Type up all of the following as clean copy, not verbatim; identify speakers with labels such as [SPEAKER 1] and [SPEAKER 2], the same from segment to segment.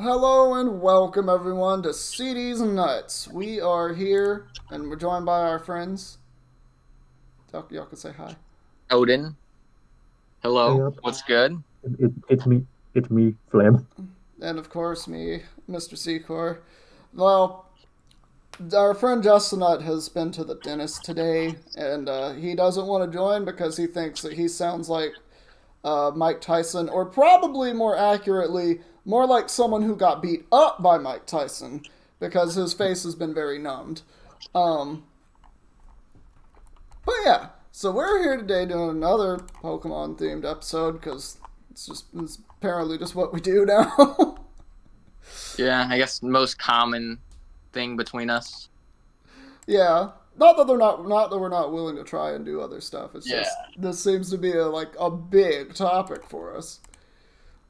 [SPEAKER 1] Hello and welcome everyone to CDs and Nuts. We are here and we're joined by our friends. Y'all can say hi.
[SPEAKER 2] Odin.
[SPEAKER 3] Hey
[SPEAKER 2] Hello.
[SPEAKER 3] up.
[SPEAKER 2] What's good?
[SPEAKER 3] It's me, Flem.
[SPEAKER 1] And of course me, Mr. Secor. Well, our friend Justin Nutt has been to the dentist today and he doesn't want to join because he thinks that he sounds like Mike Tyson, or probably more accurately, more like someone who got beat up by Mike Tyson because his face has been very numbed. Um, but yeah, so we're here today doing another Pokemon themed episode because it's apparently just what we do now.
[SPEAKER 2] Yeah, I guess most common thing between us.
[SPEAKER 1] Yeah, not that we're not willing to try and do other stuff. It's
[SPEAKER 2] Yeah.
[SPEAKER 1] just this seems to be a big topic for us.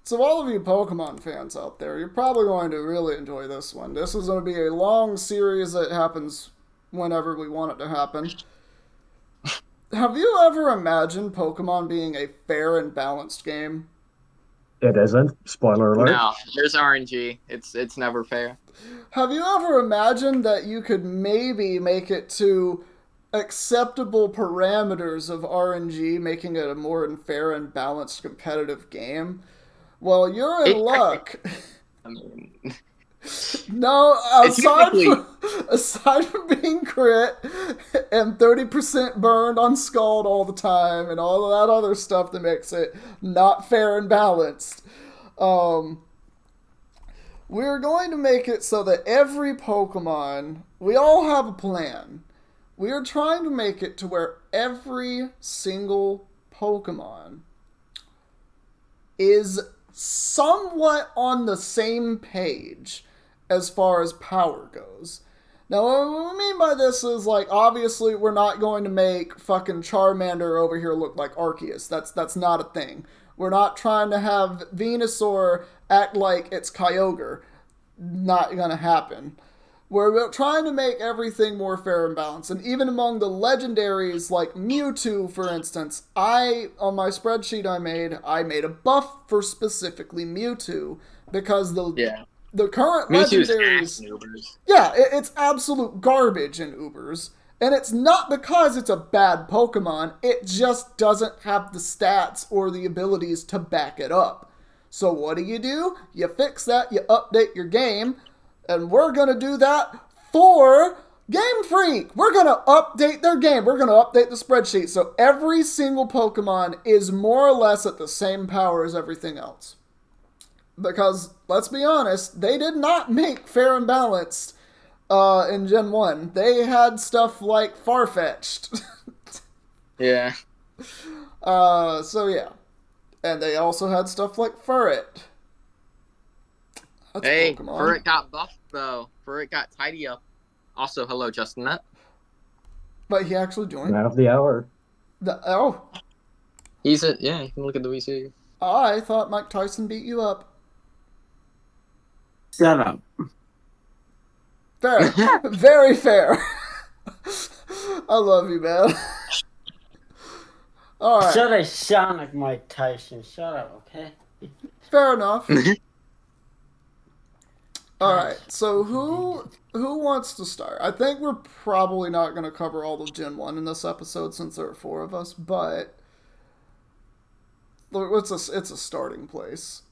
[SPEAKER 1] So all of you Pokemon fans out there, you're probably going to really enjoy this one. This is going to be a long series that happens whenever we want it to happen. Have you ever imagined Pokemon being a fair and balanced game?
[SPEAKER 3] It isn't. Spoiler alert.
[SPEAKER 2] No, there's RNG. It's never fair.
[SPEAKER 1] Have you ever imagined that you could maybe make it to acceptable parameters of RNG, making it a more fair and balanced competitive game? Well, you're in
[SPEAKER 2] It
[SPEAKER 1] luck.
[SPEAKER 2] I mean,
[SPEAKER 1] No,
[SPEAKER 2] it's technically
[SPEAKER 1] aside from being crit and 30% burned on Scald all the time and all of that other stuff that makes it not fair and balanced, um, we're going to make it so that every Pokemon, we all have a plan. We are trying to make it to where every single Pokemon is somewhat on the same page as far as power goes. Now, what we mean by this is, like, obviously we're not going to make fucking Charmander over here look like Arceus. That's not a thing. We're not trying to have Venusaur act like it's Kyogre. Not gonna happen. We're trying to make everything more fair and balanced. And even among the legendaries, like Mewtwo, for instance, on my spreadsheet I made a buff for specifically Mewtwo because
[SPEAKER 2] yeah.
[SPEAKER 1] the current
[SPEAKER 2] Mewtwo's
[SPEAKER 1] legendaries,
[SPEAKER 2] ass noobers.
[SPEAKER 1] yeah, it's absolute garbage in Ubers. And it's not because it's a bad Pokemon, it just doesn't have the stats or the abilities to back it up. So what do? You fix that, you update your game, and we're gonna do that for Game Freak. We're gonna update their game. We're gonna update the spreadsheet. So every single Pokemon is more or less at the same power as everything else. Because, let's be honest, they did not make fair and balanced in Gen 1. They had stuff like Farfetch'd.
[SPEAKER 2] Yeah.
[SPEAKER 1] So yeah. And they also had stuff like Furret. That's
[SPEAKER 2] Hey,
[SPEAKER 1] Pokemon.
[SPEAKER 2] Furret got buffed though. Furret got tidy up. Also, hello, Justin Nutt.
[SPEAKER 1] But he actually joined.
[SPEAKER 3] Man of the hour.
[SPEAKER 1] Oh,
[SPEAKER 2] Yeah, you can look at the VC.
[SPEAKER 1] I thought Mike Tyson beat you up.
[SPEAKER 4] Shut up.
[SPEAKER 1] Fair. Very fair. I love you, man. Alright.
[SPEAKER 4] Shut I sound like Mike Tyson. Shut up, okay?
[SPEAKER 1] Fair enough. Alright, so who wants to start? I think we're probably not going to cover all of Gen 1 in this episode since there are four of us, but it's a starting place.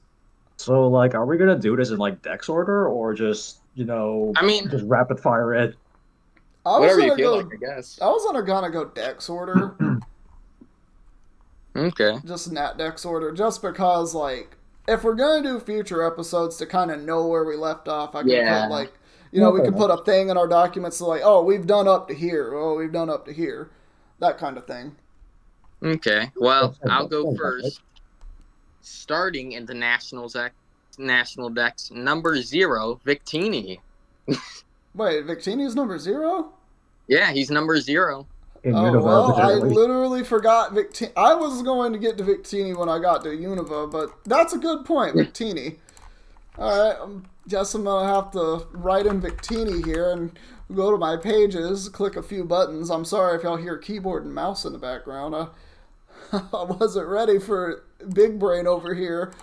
[SPEAKER 3] So, like, are we gonna do this in like Dex order or just
[SPEAKER 2] I mean,
[SPEAKER 3] just rapid fire it?
[SPEAKER 1] I was
[SPEAKER 2] whatever you
[SPEAKER 1] gonna
[SPEAKER 2] feel
[SPEAKER 1] go.
[SPEAKER 2] like, I guess.
[SPEAKER 1] I was gonna go Dex order,
[SPEAKER 2] Okay.
[SPEAKER 1] just Nat Dex order, just because like if we're gonna do future episodes to kind of know where we left off, I could
[SPEAKER 2] Yeah.
[SPEAKER 1] put like we could put a thing in our documents to like, oh, we've done up to here, oh, we've done up to here, that kind of thing.
[SPEAKER 2] Okay. Well, I'll go
[SPEAKER 3] Sounds
[SPEAKER 2] first. Starting in the National Dex, number 0, Victini.
[SPEAKER 1] Wait, Victini's number 0?
[SPEAKER 2] Yeah, he's number 0.
[SPEAKER 3] In
[SPEAKER 1] Oh
[SPEAKER 3] Unova,
[SPEAKER 1] well, I
[SPEAKER 3] literally.
[SPEAKER 1] literally forgot Victini. I was going to get to Victini when I got to Unova, but that's a good point, Victini. All right, guess I'm gonna have to write in Victini here and go to my pages, click a few buttons. I'm sorry if y'all hear keyboard and mouse in the background. I wasn't ready for big brain over here.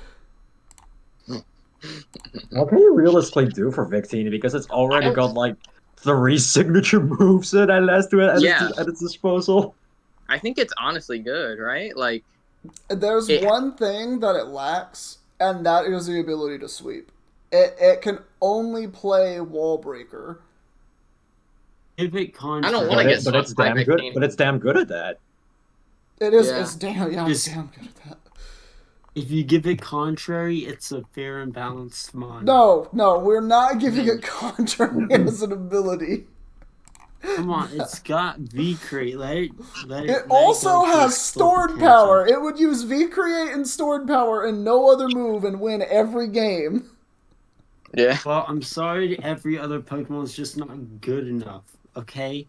[SPEAKER 3] What can you realistically do for Victini? Because it's already got like three signature moves that it has to
[SPEAKER 2] Yeah,
[SPEAKER 3] at its disposal.
[SPEAKER 2] I think it's honestly good, right? Like
[SPEAKER 1] There's
[SPEAKER 2] it.
[SPEAKER 1] one thing that it lacks, and that is the ability to sweep. It can only play wall breaker.
[SPEAKER 4] Give it
[SPEAKER 2] I don't
[SPEAKER 4] contrary.
[SPEAKER 2] want to get
[SPEAKER 3] But
[SPEAKER 2] swept
[SPEAKER 3] it's
[SPEAKER 2] by
[SPEAKER 3] damn good.
[SPEAKER 2] Victini.
[SPEAKER 3] But it's damn good at that.
[SPEAKER 1] It is.
[SPEAKER 2] Yeah.
[SPEAKER 1] It's damn. Yeah, it's
[SPEAKER 4] Just
[SPEAKER 1] damn good at that.
[SPEAKER 4] if you give it contrary, it's a fair and balanced mon.
[SPEAKER 1] No, no, we're not giving
[SPEAKER 4] No.
[SPEAKER 1] it contrary as an ability.
[SPEAKER 4] Come on, it's got V crate. Let
[SPEAKER 1] It
[SPEAKER 4] it
[SPEAKER 1] also
[SPEAKER 4] go to
[SPEAKER 1] has
[SPEAKER 4] its full
[SPEAKER 1] stored
[SPEAKER 4] potential.
[SPEAKER 1] power. It would use V Create and stored power and no other move and win every game.
[SPEAKER 2] Yeah.
[SPEAKER 4] Well, I'm sorry, every other Pokemon's just not good enough. Okay.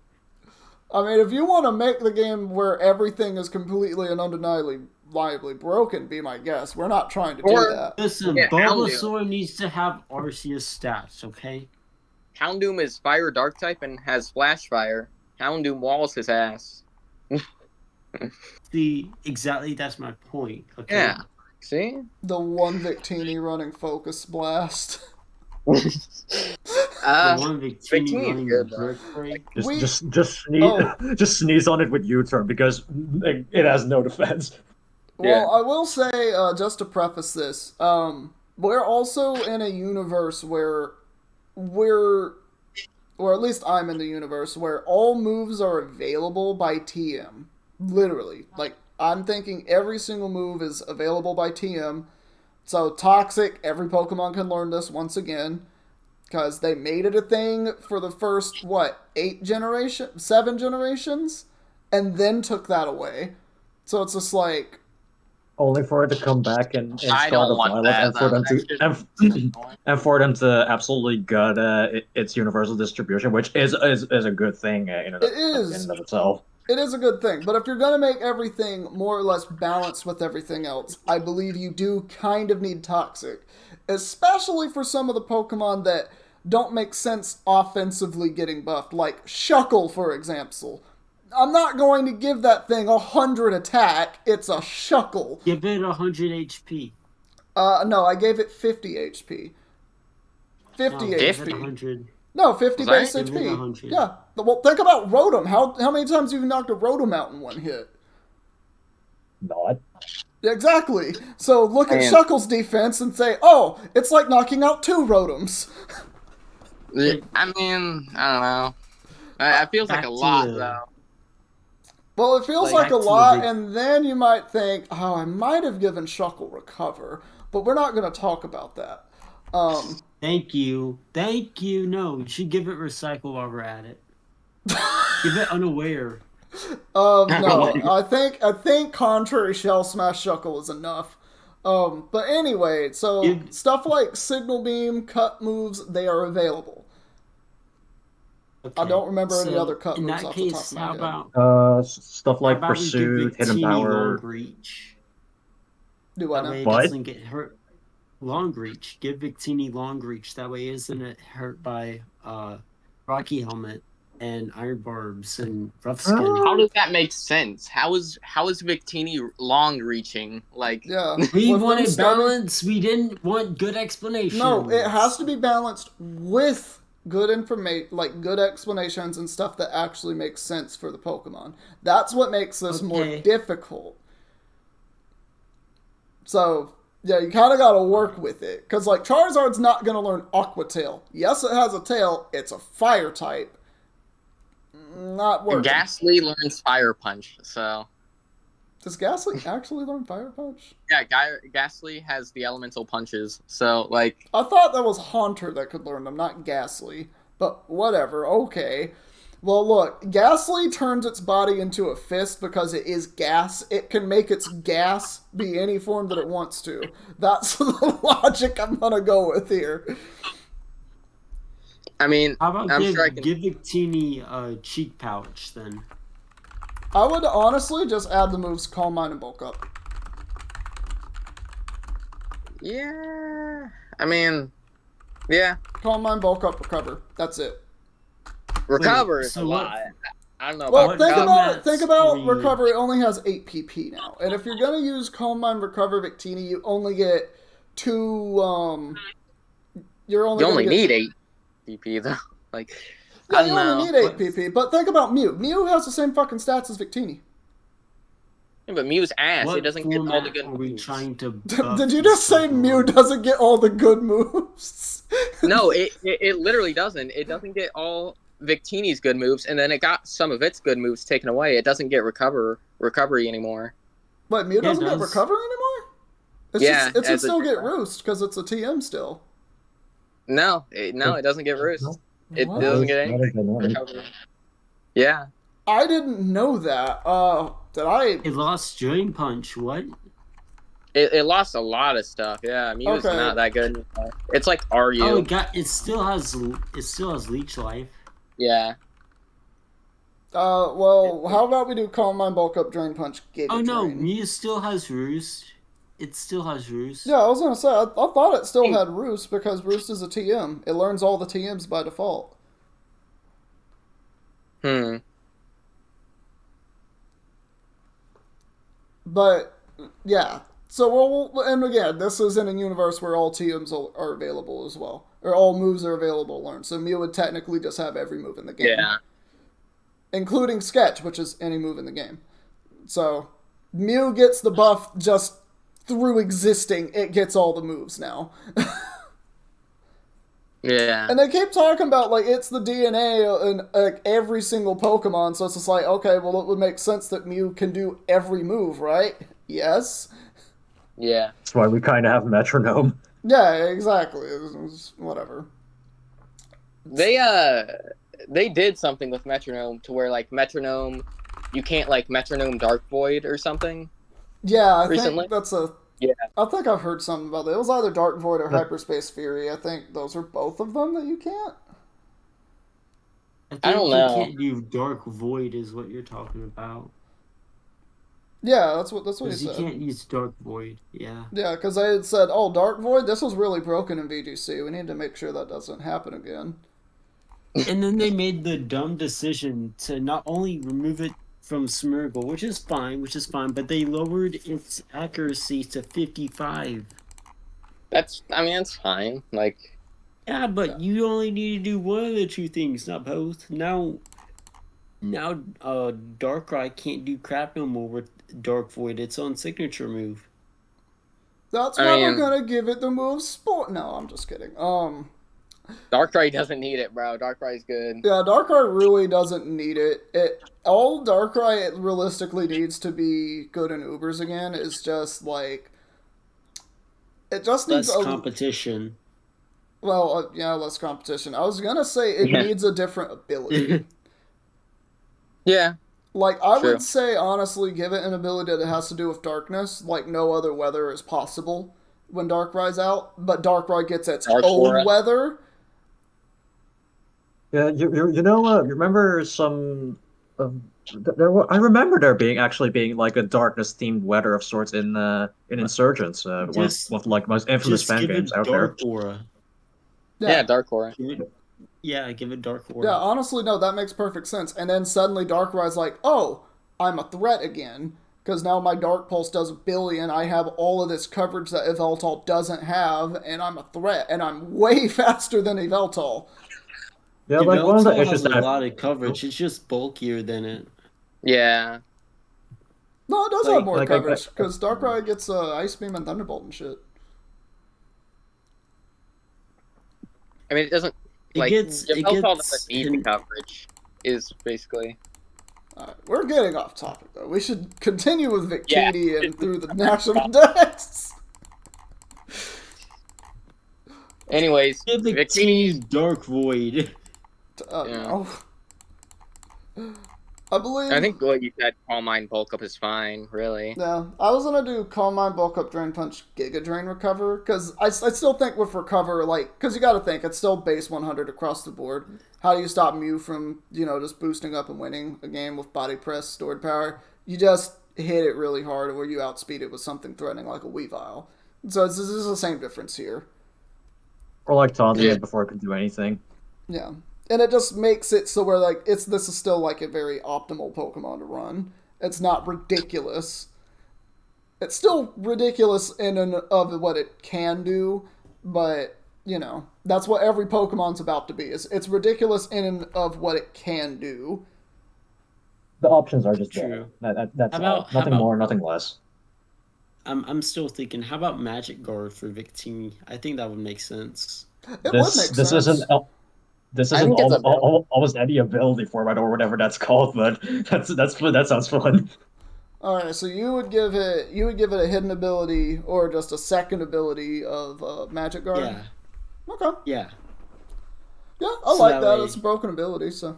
[SPEAKER 1] I mean, if you want to make the game where everything is completely and undeniably broken, be my guest. We're not trying to do
[SPEAKER 2] Or
[SPEAKER 1] that.
[SPEAKER 4] Listen,
[SPEAKER 2] yeah, Houndoom.
[SPEAKER 4] Bulbasaur needs to have Arceus stats. Okay.
[SPEAKER 2] Houndoom is fire dark type and has flash fire. Houndoom walls his ass.
[SPEAKER 4] See, exactly. That's my point. Okay.
[SPEAKER 2] Yeah. See?
[SPEAKER 1] The one Victini running Focus Blast.
[SPEAKER 4] The one Victini
[SPEAKER 2] Victini's
[SPEAKER 4] running
[SPEAKER 2] good,
[SPEAKER 4] the
[SPEAKER 2] though.
[SPEAKER 4] Brick Break.
[SPEAKER 3] Just sneeze,
[SPEAKER 1] Oh.
[SPEAKER 3] just sneeze on it with U-turn because it has no defense.
[SPEAKER 1] Well, I will say, just to preface this, we're also in a universe where or at least I'm in the universe where all moves are available by TM. Literally. Like, I'm thinking every single move is available by TM. So, Toxic, every Pokemon can learn this once again. Because they made it a thing for the first, 7 generations? And then took that away. So it's just like,
[SPEAKER 3] Only for it to come back in
[SPEAKER 2] I
[SPEAKER 3] Scarlet
[SPEAKER 2] don't want
[SPEAKER 3] Violet
[SPEAKER 2] that,
[SPEAKER 3] and for
[SPEAKER 2] though.
[SPEAKER 3] them
[SPEAKER 2] That
[SPEAKER 3] to
[SPEAKER 2] shit-
[SPEAKER 3] and for them to absolutely gut its universal distribution, which is a good thing
[SPEAKER 1] it is.
[SPEAKER 3] in and of itself.
[SPEAKER 1] It is a good thing, but if you're going to make everything more or less balanced with everything else, I believe you do kind of need Toxic. Especially for some of the Pokemon that don't make sense offensively getting buffed, like Shuckle, for example. I'm not going to give that thing 100 attack, it's a Shuckle.
[SPEAKER 4] Give it 100 HP.
[SPEAKER 1] No, I gave it 50 HP. 50
[SPEAKER 4] No, give it
[SPEAKER 1] HP.
[SPEAKER 4] 100.
[SPEAKER 1] No, 50
[SPEAKER 2] Was I?
[SPEAKER 1] base
[SPEAKER 4] Give it
[SPEAKER 1] HP.
[SPEAKER 4] 100.
[SPEAKER 1] Yeah. Well, think about Rotom. How many times have you knocked a Rotom out in one hit?
[SPEAKER 3] Not.
[SPEAKER 1] Exactly. So look at
[SPEAKER 2] Man.
[SPEAKER 1] Shuckle's defense and say, oh, it's like knocking out 2 Rotoms.
[SPEAKER 2] I mean, I don't know. It feels like
[SPEAKER 4] Back
[SPEAKER 2] a
[SPEAKER 4] to
[SPEAKER 2] lot,
[SPEAKER 4] the-
[SPEAKER 2] though.
[SPEAKER 1] Well, it feels
[SPEAKER 4] Like,
[SPEAKER 1] like a
[SPEAKER 4] back to the
[SPEAKER 1] lot,
[SPEAKER 4] big-
[SPEAKER 1] and then you might think, oh, I might have given Shuckle Recover, but we're not going to talk about that.
[SPEAKER 4] Thank you. Thank you. No, you should give it Recycle while we're at it. Give it Unaware.
[SPEAKER 1] No, I think Contrary Shell Smash Shuckle is enough. But anyway, so
[SPEAKER 4] Give-
[SPEAKER 1] stuff like Signal Beam, Cut moves, they are available.
[SPEAKER 4] Okay.
[SPEAKER 1] I don't remember any
[SPEAKER 4] So,
[SPEAKER 1] other cut
[SPEAKER 4] in
[SPEAKER 1] moves
[SPEAKER 4] that
[SPEAKER 1] off the top
[SPEAKER 4] case,
[SPEAKER 1] of my
[SPEAKER 4] how
[SPEAKER 1] head.
[SPEAKER 4] about
[SPEAKER 3] Stuff
[SPEAKER 4] how
[SPEAKER 3] like
[SPEAKER 4] about we give
[SPEAKER 3] Pursuit, Hidden
[SPEAKER 4] Victini
[SPEAKER 3] Power.
[SPEAKER 4] long reach?
[SPEAKER 1] Do I
[SPEAKER 4] That
[SPEAKER 1] know?
[SPEAKER 4] way it
[SPEAKER 3] What?
[SPEAKER 4] doesn't get hurt. Long reach. Give Victini long reach. That way isn't it hurt by Rocky Helmet and Iron Barbs and Rough Skin.
[SPEAKER 2] How does that make sense? How is Victini long reaching? Like,
[SPEAKER 1] Yeah.
[SPEAKER 4] We
[SPEAKER 1] With them
[SPEAKER 4] wanted
[SPEAKER 1] stubby-
[SPEAKER 4] balance. We didn't want good explanation.
[SPEAKER 1] No, it has to be balanced with good information, like good explanations and stuff that actually makes sense for the Pokemon. That's what makes this more
[SPEAKER 4] Okay.
[SPEAKER 1] difficult. So, yeah, you kind of got to work with it. Because, like, Charizard's not going to learn Aqua Tail. Yes, it has a tail. It's a fire type. Not working.
[SPEAKER 2] Ghastly learns Fire Punch, so
[SPEAKER 1] Does Ghastly actually learn Fire Punch?
[SPEAKER 2] yeah, Ghastly has the elemental punches, so like
[SPEAKER 1] I thought that was Haunter that could learn them, not Ghastly. But whatever, okay. Well, look, Ghastly turns its body into a fist because it is gas. It can make its gas be any form that it wants to. That's the logic I'm going to go with here.
[SPEAKER 2] I mean,
[SPEAKER 4] How about
[SPEAKER 2] I'm
[SPEAKER 4] give,
[SPEAKER 2] sure I can.
[SPEAKER 4] give Victini a cheek pouch then?
[SPEAKER 1] I would honestly just add the moves Calm Mind and Bulk Up.
[SPEAKER 2] Yeah, I mean, yeah,
[SPEAKER 1] Calm Mind, Bulk Up, Recover. That's it.
[SPEAKER 2] recover is
[SPEAKER 4] so
[SPEAKER 2] a
[SPEAKER 4] what-
[SPEAKER 2] lot. I don't know
[SPEAKER 1] Well,
[SPEAKER 2] about
[SPEAKER 1] think
[SPEAKER 2] recover.
[SPEAKER 1] about it. Think about
[SPEAKER 4] Formats
[SPEAKER 1] Recover. It only has 8 PP now. And if you're going to use Calm Mind, Recover, Victini, you only get 2 You're only
[SPEAKER 2] You
[SPEAKER 1] gonna
[SPEAKER 2] only
[SPEAKER 1] get...
[SPEAKER 2] need 8 PP though. Like,
[SPEAKER 1] Yeah,
[SPEAKER 2] I
[SPEAKER 1] you
[SPEAKER 2] don't
[SPEAKER 1] only
[SPEAKER 2] know.
[SPEAKER 1] need 8 PP. But think about Mew. Mew has the same fucking stats as Victini.
[SPEAKER 2] Yeah, but Mew's ass. It
[SPEAKER 4] What
[SPEAKER 2] doesn't get all the
[SPEAKER 4] format
[SPEAKER 2] good
[SPEAKER 4] are we
[SPEAKER 2] moves.
[SPEAKER 4] trying to buff
[SPEAKER 1] Did you
[SPEAKER 4] this
[SPEAKER 1] just say Mew
[SPEAKER 4] Pokemon?
[SPEAKER 1] doesn't get all the good moves?
[SPEAKER 2] No, it literally doesn't. It doesn't get all Victini's good moves, and then it got some of its good moves taken away. It doesn't get recovery anymore.
[SPEAKER 1] Wait, Mew
[SPEAKER 4] Yeah, it
[SPEAKER 1] doesn't get
[SPEAKER 4] does.
[SPEAKER 1] recovery anymore?
[SPEAKER 2] Yeah,
[SPEAKER 1] It should
[SPEAKER 2] as a
[SPEAKER 1] still get Roost because it's a TM still.
[SPEAKER 2] no, it doesn't get Roost. It
[SPEAKER 1] What?
[SPEAKER 2] doesn't get any recovery. Yeah,
[SPEAKER 1] I didn't know that. Did I?
[SPEAKER 4] It lost Drain Punch. What?
[SPEAKER 2] it lost a lot of stuff. Yeah, Mew's
[SPEAKER 1] Okay.
[SPEAKER 2] not that good anymore. It's like
[SPEAKER 4] Oh,
[SPEAKER 2] Ryu.
[SPEAKER 4] it still has Leech Life.
[SPEAKER 2] Yeah.
[SPEAKER 1] Well, how about we do Calm Mind, Bulk Up, Drain Punch, Giga
[SPEAKER 4] Oh no,
[SPEAKER 1] Drain?
[SPEAKER 4] Mew still has Roost. It still has Roost.
[SPEAKER 1] Yeah, I was gonna say, I thought it still had Roost because Roost is a TM. It learns all the TMs by default. But, yeah. So, and again, this is in a universe where all TMs are available as well. Or all moves are available to learn. So Mew would technically just have every move in the game.
[SPEAKER 2] Yeah.
[SPEAKER 1] Including Sketch, which is any move in the game. So, Mew gets the buff just through existing. It gets all the moves now.
[SPEAKER 2] Yeah.
[SPEAKER 1] And they keep talking about, like, it's the DNA in like, every single Pokemon, so it's just like, okay, well, it would make sense that Mew can do every move, right? Yes.
[SPEAKER 2] Yeah.
[SPEAKER 3] That's why we kind of have Metronome.
[SPEAKER 1] Yeah, exactly. It's whatever.
[SPEAKER 2] They did something with Metronome to where, like, Metronome, you can't, like, Metronome Dark Void or something.
[SPEAKER 1] Yeah, I
[SPEAKER 2] Recently?
[SPEAKER 1] think that's a...
[SPEAKER 2] Yeah.
[SPEAKER 1] I think I've heard something about that. It was either Dark Void or Hyperspace Fury. I think those are both of them that you can't.
[SPEAKER 4] I
[SPEAKER 2] don't
[SPEAKER 4] think
[SPEAKER 2] know.
[SPEAKER 4] you can't do Dark Void is what you're talking about.
[SPEAKER 1] Yeah, that's what he
[SPEAKER 4] Because you
[SPEAKER 1] said.
[SPEAKER 4] can't use Dark Void. Yeah.
[SPEAKER 1] Yeah, because they had said, oh, Dark Void, this was really broken in VGC. We need to make sure that doesn't happen again.
[SPEAKER 4] And then they made the dumb decision to not only remove it from Smeargle, which is fine, but they lowered its accuracy to 55.
[SPEAKER 2] That's fine. Like,
[SPEAKER 4] Yeah, but you only need to do one of the two things, not both. Now, Darkrai can't do crap no more with Dark Void, its own signature move.
[SPEAKER 1] That's
[SPEAKER 2] I
[SPEAKER 1] why
[SPEAKER 2] mean-
[SPEAKER 1] we're gonna give it the move Sport. No, I'm just kidding.
[SPEAKER 2] Darkrai doesn't need it, bro. Darkrai's good.
[SPEAKER 1] Yeah, Darkrai really doesn't need it. All Darkrai realistically needs to be good in Ubers again is just like it just needs
[SPEAKER 4] Less competition.
[SPEAKER 1] less competition. I was gonna say it
[SPEAKER 2] Yeah.
[SPEAKER 1] needs a different ability.
[SPEAKER 2] Yeah.
[SPEAKER 1] Like I
[SPEAKER 2] True.
[SPEAKER 1] would say honestly, give it an ability that has to do with darkness. Like no other weather is possible when Darkrai's out, but Darkrai gets its
[SPEAKER 2] Dark
[SPEAKER 1] own
[SPEAKER 2] Aura.
[SPEAKER 1] weather.
[SPEAKER 3] Yeah, you remember some I remember there being like a darkness themed weather of sorts in Insurgents,
[SPEAKER 4] Just-
[SPEAKER 3] one of like most infamous
[SPEAKER 4] Just
[SPEAKER 3] fan
[SPEAKER 4] give
[SPEAKER 3] games
[SPEAKER 4] it
[SPEAKER 3] out there.
[SPEAKER 4] Dark Aura.
[SPEAKER 2] Yeah, Dark Aura.
[SPEAKER 4] Give it Dark Aura.
[SPEAKER 1] Yeah, honestly, no, that makes perfect sense. And then suddenly Darkrai's like, oh, I'm a threat again. Because now my Dark Pulse does 1 billion. I have all of this coverage that Yveltal doesn't have, and I'm a threat. And I'm way faster than Yveltal.
[SPEAKER 3] Yeah, like one of the
[SPEAKER 4] Yveltal
[SPEAKER 3] issues
[SPEAKER 4] has a
[SPEAKER 3] that
[SPEAKER 4] lot of coverage. It's just bulkier than it.
[SPEAKER 2] Yeah.
[SPEAKER 1] No, it does
[SPEAKER 3] Like-
[SPEAKER 1] have more
[SPEAKER 3] like,
[SPEAKER 1] coverage. Because Darkrai gets Ice Beam and Thunderbolt and shit.
[SPEAKER 2] I mean, it doesn't.
[SPEAKER 4] It
[SPEAKER 2] Like,
[SPEAKER 4] gets- it
[SPEAKER 2] Yveltal
[SPEAKER 4] gets
[SPEAKER 2] doesn't need the coverage. Is basically.
[SPEAKER 1] Alright, we're getting off topic, though. We should continue with Victini
[SPEAKER 2] Yeah.
[SPEAKER 1] and through the national decks.
[SPEAKER 2] Anyways,
[SPEAKER 4] Give the
[SPEAKER 2] Victini.
[SPEAKER 4] team Dark Void.
[SPEAKER 1] No. I believe...
[SPEAKER 2] I think what you said, Calm Mind Bulk Up is fine, really.
[SPEAKER 1] Yeah, I was gonna do Calm Mind, Bulk Up, Drain Punch, Giga Drain, Recover, because I still think with Recover, like, because you gotta think, it's still base 100 across the board. How do you stop Mew from, just boosting up and winning a game with Body Press, Stored Power? You just hit it really hard, or you outspeed it with something threatening like a Weavile. So this is the same difference here.
[SPEAKER 3] or like taunting
[SPEAKER 2] Yeah.
[SPEAKER 3] it before it could do anything.
[SPEAKER 1] Yeah. And it just makes it so where, like, this is still, like, a very optimal Pokemon to run. It's not ridiculous. It's still ridiculous in and of what it can do, but, that's what every Pokemon's about to be. It's ridiculous in and of what it can do.
[SPEAKER 3] The options are just there.
[SPEAKER 4] True.
[SPEAKER 3] That's
[SPEAKER 4] How
[SPEAKER 3] all.
[SPEAKER 4] about- how
[SPEAKER 3] Nothing
[SPEAKER 4] about-
[SPEAKER 3] more, nothing less.
[SPEAKER 4] I'm still thinking, how about Magic Guard for Victini? I think that would make sense.
[SPEAKER 1] It would make
[SPEAKER 3] This
[SPEAKER 1] sense.
[SPEAKER 3] this
[SPEAKER 2] I
[SPEAKER 3] isn't
[SPEAKER 2] think it's a
[SPEAKER 3] almost any ability format or whatever that's called, but that sounds fun.
[SPEAKER 1] All right, so you would give it a hidden ability or just a second ability of Magic Guard.
[SPEAKER 4] Yeah.
[SPEAKER 1] Okay.
[SPEAKER 4] Yeah.
[SPEAKER 1] Yeah, I
[SPEAKER 4] So
[SPEAKER 1] like
[SPEAKER 4] that
[SPEAKER 1] that.
[SPEAKER 4] way-
[SPEAKER 1] It's a broken ability, so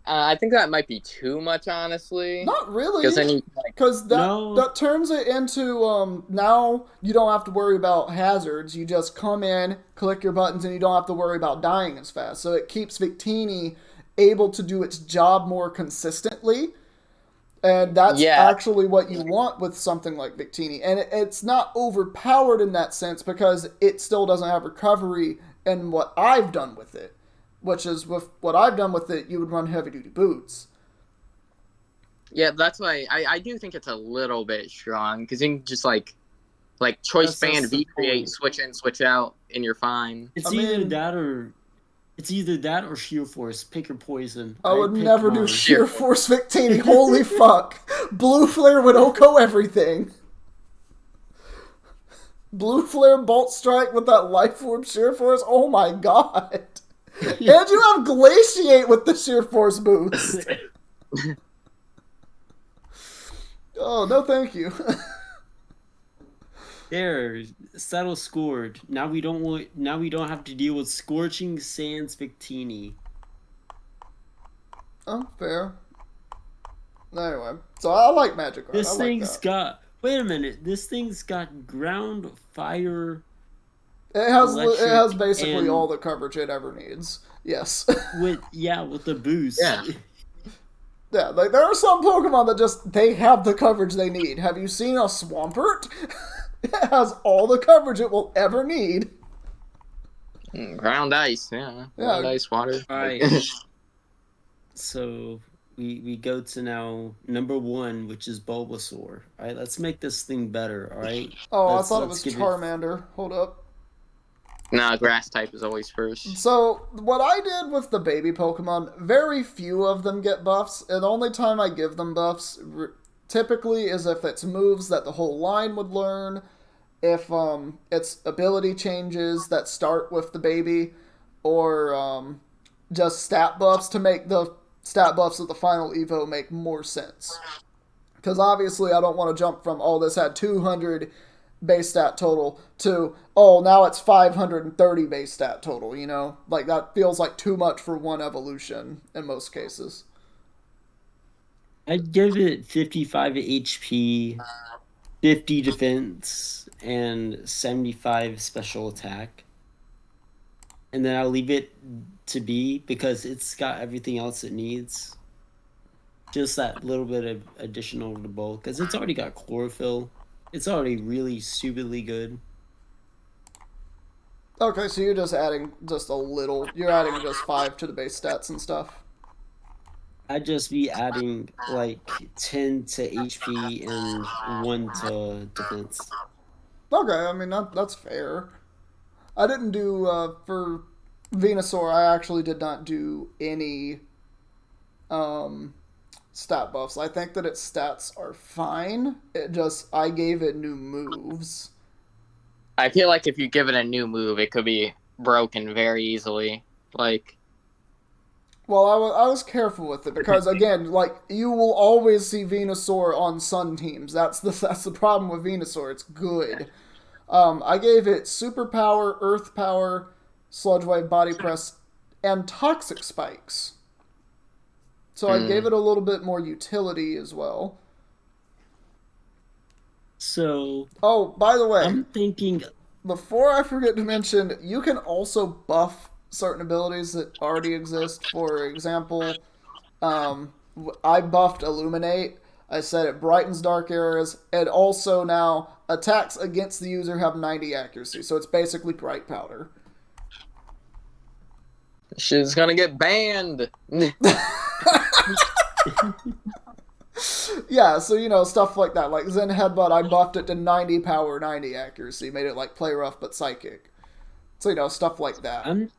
[SPEAKER 2] I think that might be too much, honestly.
[SPEAKER 1] not really.
[SPEAKER 2] Because then you
[SPEAKER 1] Because
[SPEAKER 4] No.
[SPEAKER 1] that turns it into now you don't have to worry about hazards. You just come in, click your buttons, and you don't have to worry about dying as fast. So it keeps Victini able to do its job more consistently. And that's
[SPEAKER 2] Yeah.
[SPEAKER 1] actually what you want with something like Victini. And it's not overpowered in that sense because it still doesn't have recovery in what I've done with it. Which is, with what I've done with it, you would run heavy-duty boots.
[SPEAKER 2] Yeah, that's why I do think it's a little bit strong because you can just like choice
[SPEAKER 4] That's
[SPEAKER 2] band
[SPEAKER 4] the
[SPEAKER 2] V create,
[SPEAKER 4] point.
[SPEAKER 2] switch in, switch out, and you're fine.
[SPEAKER 4] It's
[SPEAKER 1] I
[SPEAKER 4] either
[SPEAKER 1] mean-
[SPEAKER 4] that or Sheer Force. Pick your poison.
[SPEAKER 1] I would
[SPEAKER 4] pick
[SPEAKER 1] never do
[SPEAKER 4] mine.
[SPEAKER 1] Sheer Force Victini. Holy fuck. Blue Flare would OHKO everything. Blue Flare Bolt Strike with that Life Orb Sheer Force. Oh my god. And you have Glaciate with the Sheer Force boost. Oh, no thank you.
[SPEAKER 4] There, settle scored. Now we don't have to deal with Scorching Sands Victini.
[SPEAKER 1] Oh, fair. Anyway, so I like Magic Guard.
[SPEAKER 4] This
[SPEAKER 1] I like
[SPEAKER 4] thing's
[SPEAKER 1] that.
[SPEAKER 4] got. Wait a minute. This thing's got ground, fire.
[SPEAKER 1] It has
[SPEAKER 4] electric
[SPEAKER 1] basically
[SPEAKER 4] and-
[SPEAKER 1] all the coverage it ever needs. Yes.
[SPEAKER 4] With the boost.
[SPEAKER 2] Yeah.
[SPEAKER 1] Yeah, like there are some Pokemon that just they have the coverage they need. Have you seen a Swampert? It has all the coverage it will ever need.
[SPEAKER 2] Ground ice, yeah. Ground ice, water.
[SPEAKER 4] All right. So we go to now number 1, which is Bulbasaur. All right, let's make this thing better. All right.
[SPEAKER 1] Oh,
[SPEAKER 4] Let's-
[SPEAKER 1] I thought it
[SPEAKER 4] let's
[SPEAKER 1] was
[SPEAKER 4] give
[SPEAKER 1] Charmander. Hold up.
[SPEAKER 2] Nah, grass type is always first.
[SPEAKER 1] So, what I did with the baby Pokemon, very few of them get buffs, and the only time I give them buffs typically is if it's moves that the whole line would learn, if it's ability changes that start with the baby, or just stat buffs to make the stat buffs of the final Evo make more sense. Because obviously I don't want to jump from, oh, this had 200 base stat total to, oh, now it's 530 base stat total, you know? Like, that feels like too much for one evolution in most cases.
[SPEAKER 4] I'd give it 55 HP, 50 defense, and 75 special attack. And then I'll leave it to be because it's got everything else it needs. Just that little bit of additional to bulk because it's already got chlorophyll. It's already really stupidly good.
[SPEAKER 1] Okay, so you're just adding just a little, you're adding just 5 to the base stats and stuff.
[SPEAKER 4] I'd just be adding like 10 to HP and 1 to defense.
[SPEAKER 1] Okay, I mean, that's fair. I didn't do, for Venusaur, I actually did not do any stat buffs. I think that its stats are fine. It just, I gave it new moves.
[SPEAKER 2] I feel like if you give it a new move, it could be broken very easily. Like,
[SPEAKER 1] Well, I was careful with it because, again, like, you will always see Venusaur on Sun teams. That's the problem with Venusaur. It's good. I gave it Super Power, Earth Power, Sludge Wave, Body Press, and Toxic Spikes. So I gave it a little bit more utility as well.
[SPEAKER 4] So
[SPEAKER 1] Oh, by the way,
[SPEAKER 4] I'm thinking
[SPEAKER 1] before I forget to mention, you can also buff certain abilities that already exist. For example, I buffed Illuminate. I said it brightens dark areas, and also now attacks against the user have 90 accuracy, so it's basically bright powder.
[SPEAKER 2] shit's gonna get banned.
[SPEAKER 1] Yeah, so stuff like that. Like Zen Headbutt, I buffed it to 90 power, 90 accuracy, made it like play rough but psychic. So stuff like that.
[SPEAKER 4] I'm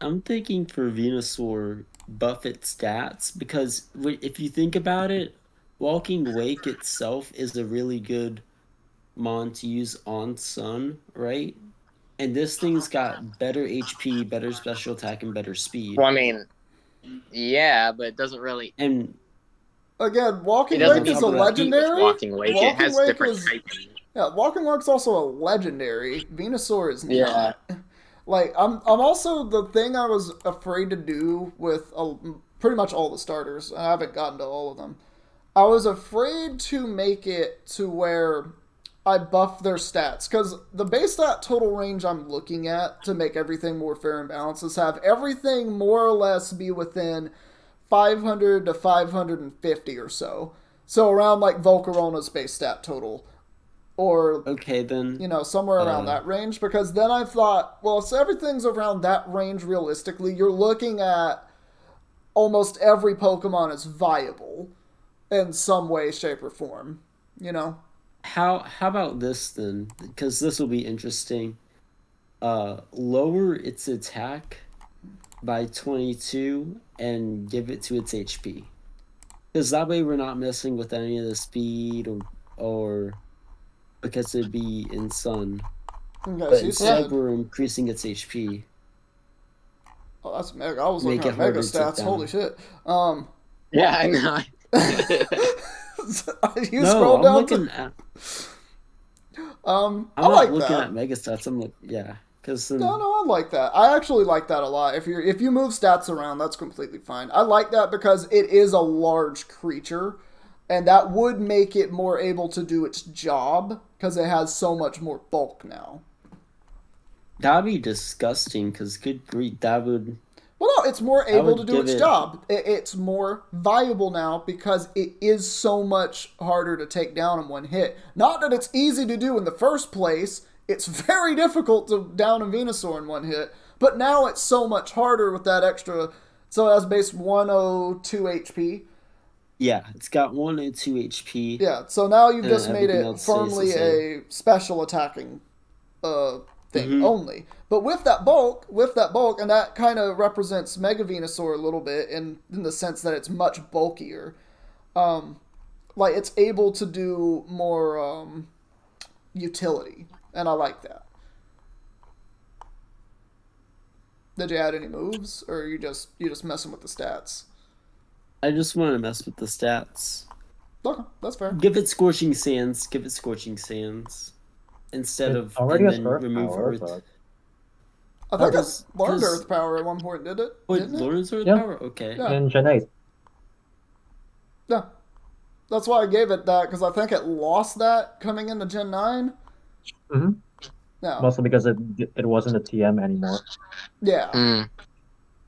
[SPEAKER 4] I'm thinking for Venusaur, buff its stats because if you think about it, Walking Wake itself is a really good mon to use on Sun, right? And this thing's got better HP, better special attack, and better speed.
[SPEAKER 2] Well, I mean, yeah, but it doesn't really.
[SPEAKER 4] And
[SPEAKER 1] Again,
[SPEAKER 2] It
[SPEAKER 1] Walking
[SPEAKER 2] doesn't
[SPEAKER 1] Wake is
[SPEAKER 4] top
[SPEAKER 1] a
[SPEAKER 4] of that,
[SPEAKER 2] compete with
[SPEAKER 1] legendary.
[SPEAKER 2] Walking Wake. It
[SPEAKER 1] Walking
[SPEAKER 2] has
[SPEAKER 1] Wake
[SPEAKER 2] different
[SPEAKER 1] is
[SPEAKER 2] typing.
[SPEAKER 1] Yeah, Walking Wake's also a legendary. Venusaur is
[SPEAKER 2] Yeah.
[SPEAKER 1] not. Like I'm also the thing I was afraid to do with pretty much all the starters. I haven't gotten to all of them. I was afraid to make it to where I buff their stats because the base stat total range I'm looking at to make everything more fair and balanced is have everything more or less be within 500 to 550 or so. So around like Volcarona's base stat total, or
[SPEAKER 4] okay, then
[SPEAKER 1] somewhere around
[SPEAKER 4] uh,
[SPEAKER 1] that range. Because then I thought, well, if everything's around that range realistically, you're looking at almost every Pokemon is viable in some way, shape, or form. You know?
[SPEAKER 4] how about this then? Because this will be interesting. Lower its attack by 22 and give it to its HP. Because that way we're not messing with any of the speed or because it'd be in Sun.
[SPEAKER 1] Okay,
[SPEAKER 4] But
[SPEAKER 1] so you
[SPEAKER 4] instead
[SPEAKER 1] said,
[SPEAKER 4] we're increasing its HP.
[SPEAKER 1] oh, that's mega. I was looking
[SPEAKER 4] Make it
[SPEAKER 1] at mega
[SPEAKER 4] harder to take
[SPEAKER 1] stats. Holy
[SPEAKER 4] down.
[SPEAKER 1] shit.
[SPEAKER 2] Yeah, I know.
[SPEAKER 1] You
[SPEAKER 4] No,
[SPEAKER 1] scroll
[SPEAKER 4] I'm
[SPEAKER 1] down
[SPEAKER 4] looking
[SPEAKER 1] to.
[SPEAKER 4] at
[SPEAKER 1] I
[SPEAKER 4] I'm not
[SPEAKER 1] like
[SPEAKER 4] looking
[SPEAKER 1] that.
[SPEAKER 4] at Mega Stats. I'm like, yeah. Because
[SPEAKER 1] No,
[SPEAKER 4] then
[SPEAKER 1] no, I like that. I actually like that a lot. If you move stats around, that's completely fine. I like that because it is a large creature, and that would make it more able to do its job because it has so much more bulk now.
[SPEAKER 4] that'd be disgusting because good grief,
[SPEAKER 1] Well, no, it's more
[SPEAKER 4] that
[SPEAKER 1] able to
[SPEAKER 4] would
[SPEAKER 1] do
[SPEAKER 4] give
[SPEAKER 1] its
[SPEAKER 4] it
[SPEAKER 1] job. It's more viable now because it is so much harder to take down in one hit. Not that it's easy to do in the first place. It's very difficult to down a Venusaur in one hit, but now it's so much harder with that extra. So it has base 102 HP.
[SPEAKER 4] yeah, it's got 1 and 2 HP
[SPEAKER 1] Yeah, so now you've
[SPEAKER 4] and then
[SPEAKER 1] just made
[SPEAKER 4] everything
[SPEAKER 1] it
[SPEAKER 4] else stays the
[SPEAKER 1] firmly
[SPEAKER 4] same.
[SPEAKER 1] a special attacking uh, thing
[SPEAKER 4] Hmm.
[SPEAKER 1] only. But with that bulk, and that kind of represents Mega Venusaur a little bit in the sense that it's much bulkier. Like it's able to do more utility, and I like that. Did you add any moves, or are you just messing with the stats?
[SPEAKER 4] I just want to mess with the stats.
[SPEAKER 1] Okay, that's fair.
[SPEAKER 4] Give it Scorching Sands. Give it Scorching Sands instead
[SPEAKER 3] It
[SPEAKER 4] of
[SPEAKER 3] already
[SPEAKER 4] and
[SPEAKER 3] has
[SPEAKER 4] then
[SPEAKER 3] Earth
[SPEAKER 4] remove
[SPEAKER 3] power,
[SPEAKER 4] Earth.
[SPEAKER 3] but
[SPEAKER 1] I think
[SPEAKER 3] oh,
[SPEAKER 1] it learned
[SPEAKER 4] Because
[SPEAKER 1] Earth Power at one point,
[SPEAKER 4] wait,
[SPEAKER 1] Didn't it?
[SPEAKER 4] Lawrence Earth
[SPEAKER 3] yeah,
[SPEAKER 4] Power. Okay.
[SPEAKER 1] Yeah,
[SPEAKER 3] in Gen 8.
[SPEAKER 1] yeah. That's why I gave it that because I think it lost that coming into Gen 9.
[SPEAKER 3] Hmm.
[SPEAKER 1] No,
[SPEAKER 3] Mostly because it wasn't a TM anymore.
[SPEAKER 1] yeah,
[SPEAKER 2] Mm.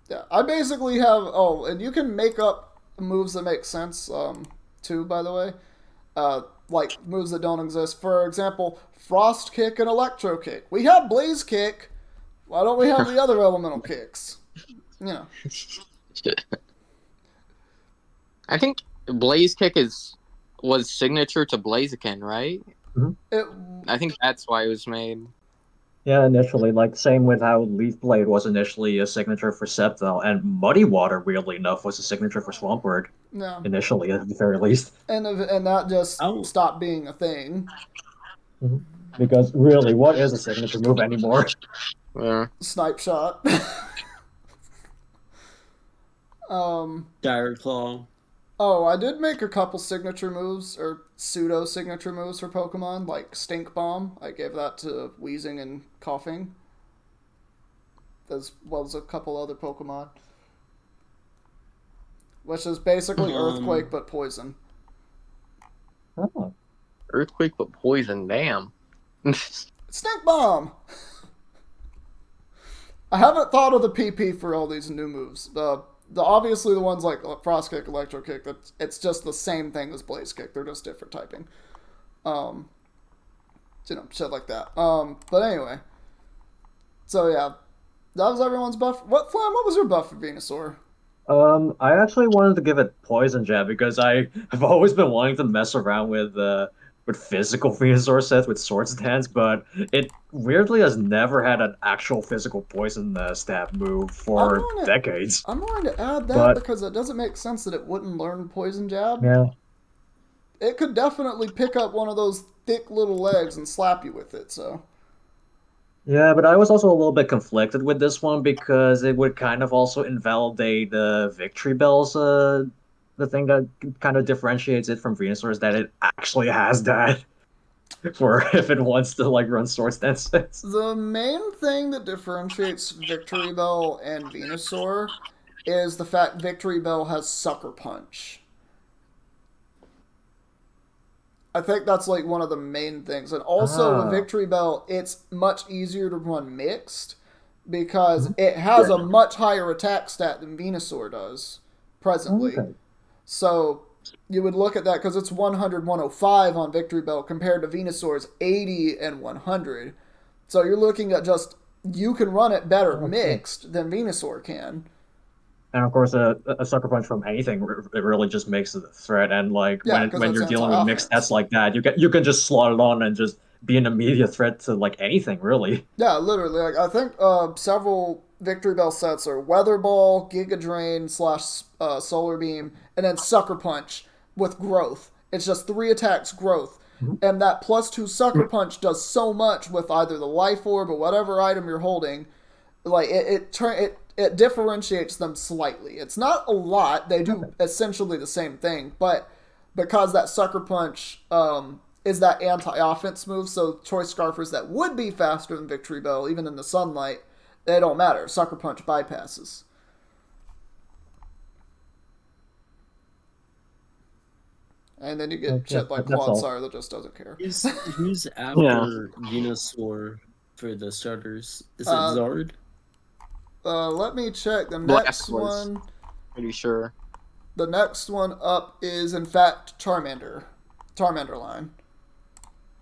[SPEAKER 1] yeah. I basically have. Oh, and you can make up moves that make sense. Too, by the way. Like moves that don't exist. For example, Frost Kick and Electro Kick. We have Blaze Kick. Why don't we have the other elemental kicks? You know.
[SPEAKER 2] I think Blaze Kick was signature to Blaziken, right?
[SPEAKER 3] Hmm.
[SPEAKER 1] It.
[SPEAKER 2] I think that's why it was made.
[SPEAKER 3] Yeah, initially, like same with how Leaf Blade was initially a signature for Sceptile, and Muddy Water, weirdly enough, was a signature for Swampward
[SPEAKER 1] No.
[SPEAKER 3] initially, at the very least.
[SPEAKER 1] And that just
[SPEAKER 4] Oh,
[SPEAKER 1] stopped being a thing.
[SPEAKER 3] Mhm. Because really, what is a signature move anymore?
[SPEAKER 2] Yeah.
[SPEAKER 1] Snipe shot. um.
[SPEAKER 4] Dire Claw.
[SPEAKER 1] Oh, I did make a couple signature moves or pseudo signature moves for Pokemon, like Stink Bomb. I gave that to Wheezing and Coughing, as well as a couple other Pokemon, which is basically Earthquake
[SPEAKER 4] Um,
[SPEAKER 1] but poison.
[SPEAKER 3] Oh,
[SPEAKER 2] Earthquake but poison, damn.
[SPEAKER 1] Stink Bomb! I haven't thought of the PP for all these new moves. The obviously the ones like Frost Kick, Electro Kick, it's just the same thing as Blaze Kick. They're just different typing. Um, shit like that. But anyway. So yeah, that was everyone's buff. What Flam? What was your buff for Venusaur?
[SPEAKER 3] I actually wanted to give it Poison Jab because I have always been wanting to mess around with physical Venusaur sets with Sword Stance, but it weirdly has never had an actual physical poison stab move
[SPEAKER 1] I'm
[SPEAKER 3] for
[SPEAKER 1] going to
[SPEAKER 3] decades.
[SPEAKER 1] I'm going to add that
[SPEAKER 3] But
[SPEAKER 1] because it doesn't make sense that it wouldn't learn Poison Jab.
[SPEAKER 3] yeah,
[SPEAKER 1] It could definitely pick up one of those thick little legs and slap you with it. So
[SPEAKER 3] yeah, but I was also a little bit conflicted with this one because it would kind of also invalidate the Victory Bells. The thing that kind of differentiates it from Venusaur is that it actually has that for if it wants to like run Sword Stances.
[SPEAKER 1] the main thing that differentiates Victory Bell and Venusaur is the fact Victory Bell has Sucker Punch. I think that's like one of the main things. And also with
[SPEAKER 3] Ah,
[SPEAKER 1] Victory Bell, it's much easier to run mixed because
[SPEAKER 3] mhm.
[SPEAKER 1] it has
[SPEAKER 3] Yeah.
[SPEAKER 1] a much higher attack stat than Venusaur does presently.
[SPEAKER 3] Okay.
[SPEAKER 1] So you would look at that because it's 100, 105 on Victory Bell compared to Venusaur's 80 and 100. So you're looking at just you can run it better
[SPEAKER 3] Okay.
[SPEAKER 1] mixed than Venusaur can.
[SPEAKER 3] And of course, a sucker punch from anything it really just makes it a threat. And like
[SPEAKER 1] Yeah, because
[SPEAKER 3] when
[SPEAKER 1] it's
[SPEAKER 3] you're dealing with mixed stats
[SPEAKER 1] anti-offense.
[SPEAKER 3] like that, you can just slot it on and just be an immediate threat to like anything really.
[SPEAKER 1] Yeah, literally. Like I think several Victory Bell sets are Weather Ball, Giga Drain slash Solar Beam, and then Sucker Punch with Growth. It's just three attacks growth,
[SPEAKER 3] Mhm.
[SPEAKER 1] and that +2 Sucker Punch does so much with either the Life Orb or whatever item you're holding. Like it differentiates them slightly. It's not a lot. They
[SPEAKER 3] Okay.
[SPEAKER 1] do essentially the same thing, but because that Sucker Punch is that anti-offense move, so choice scarfers that would be faster than Victory Bell, even in the sunlight, they don't matter. Sucker Punch bypasses. And then you get
[SPEAKER 3] Okay.
[SPEAKER 1] shit like
[SPEAKER 3] That's all.
[SPEAKER 1] Quagsire that just doesn't care.
[SPEAKER 4] Who's
[SPEAKER 3] Yeah.
[SPEAKER 4] after Venusaur for the starters? Is it
[SPEAKER 1] Uh,
[SPEAKER 4] Zard?
[SPEAKER 1] Let me check.
[SPEAKER 2] Blastoise, pretty sure.
[SPEAKER 1] The next one up is in fact Charmander. Charmander line.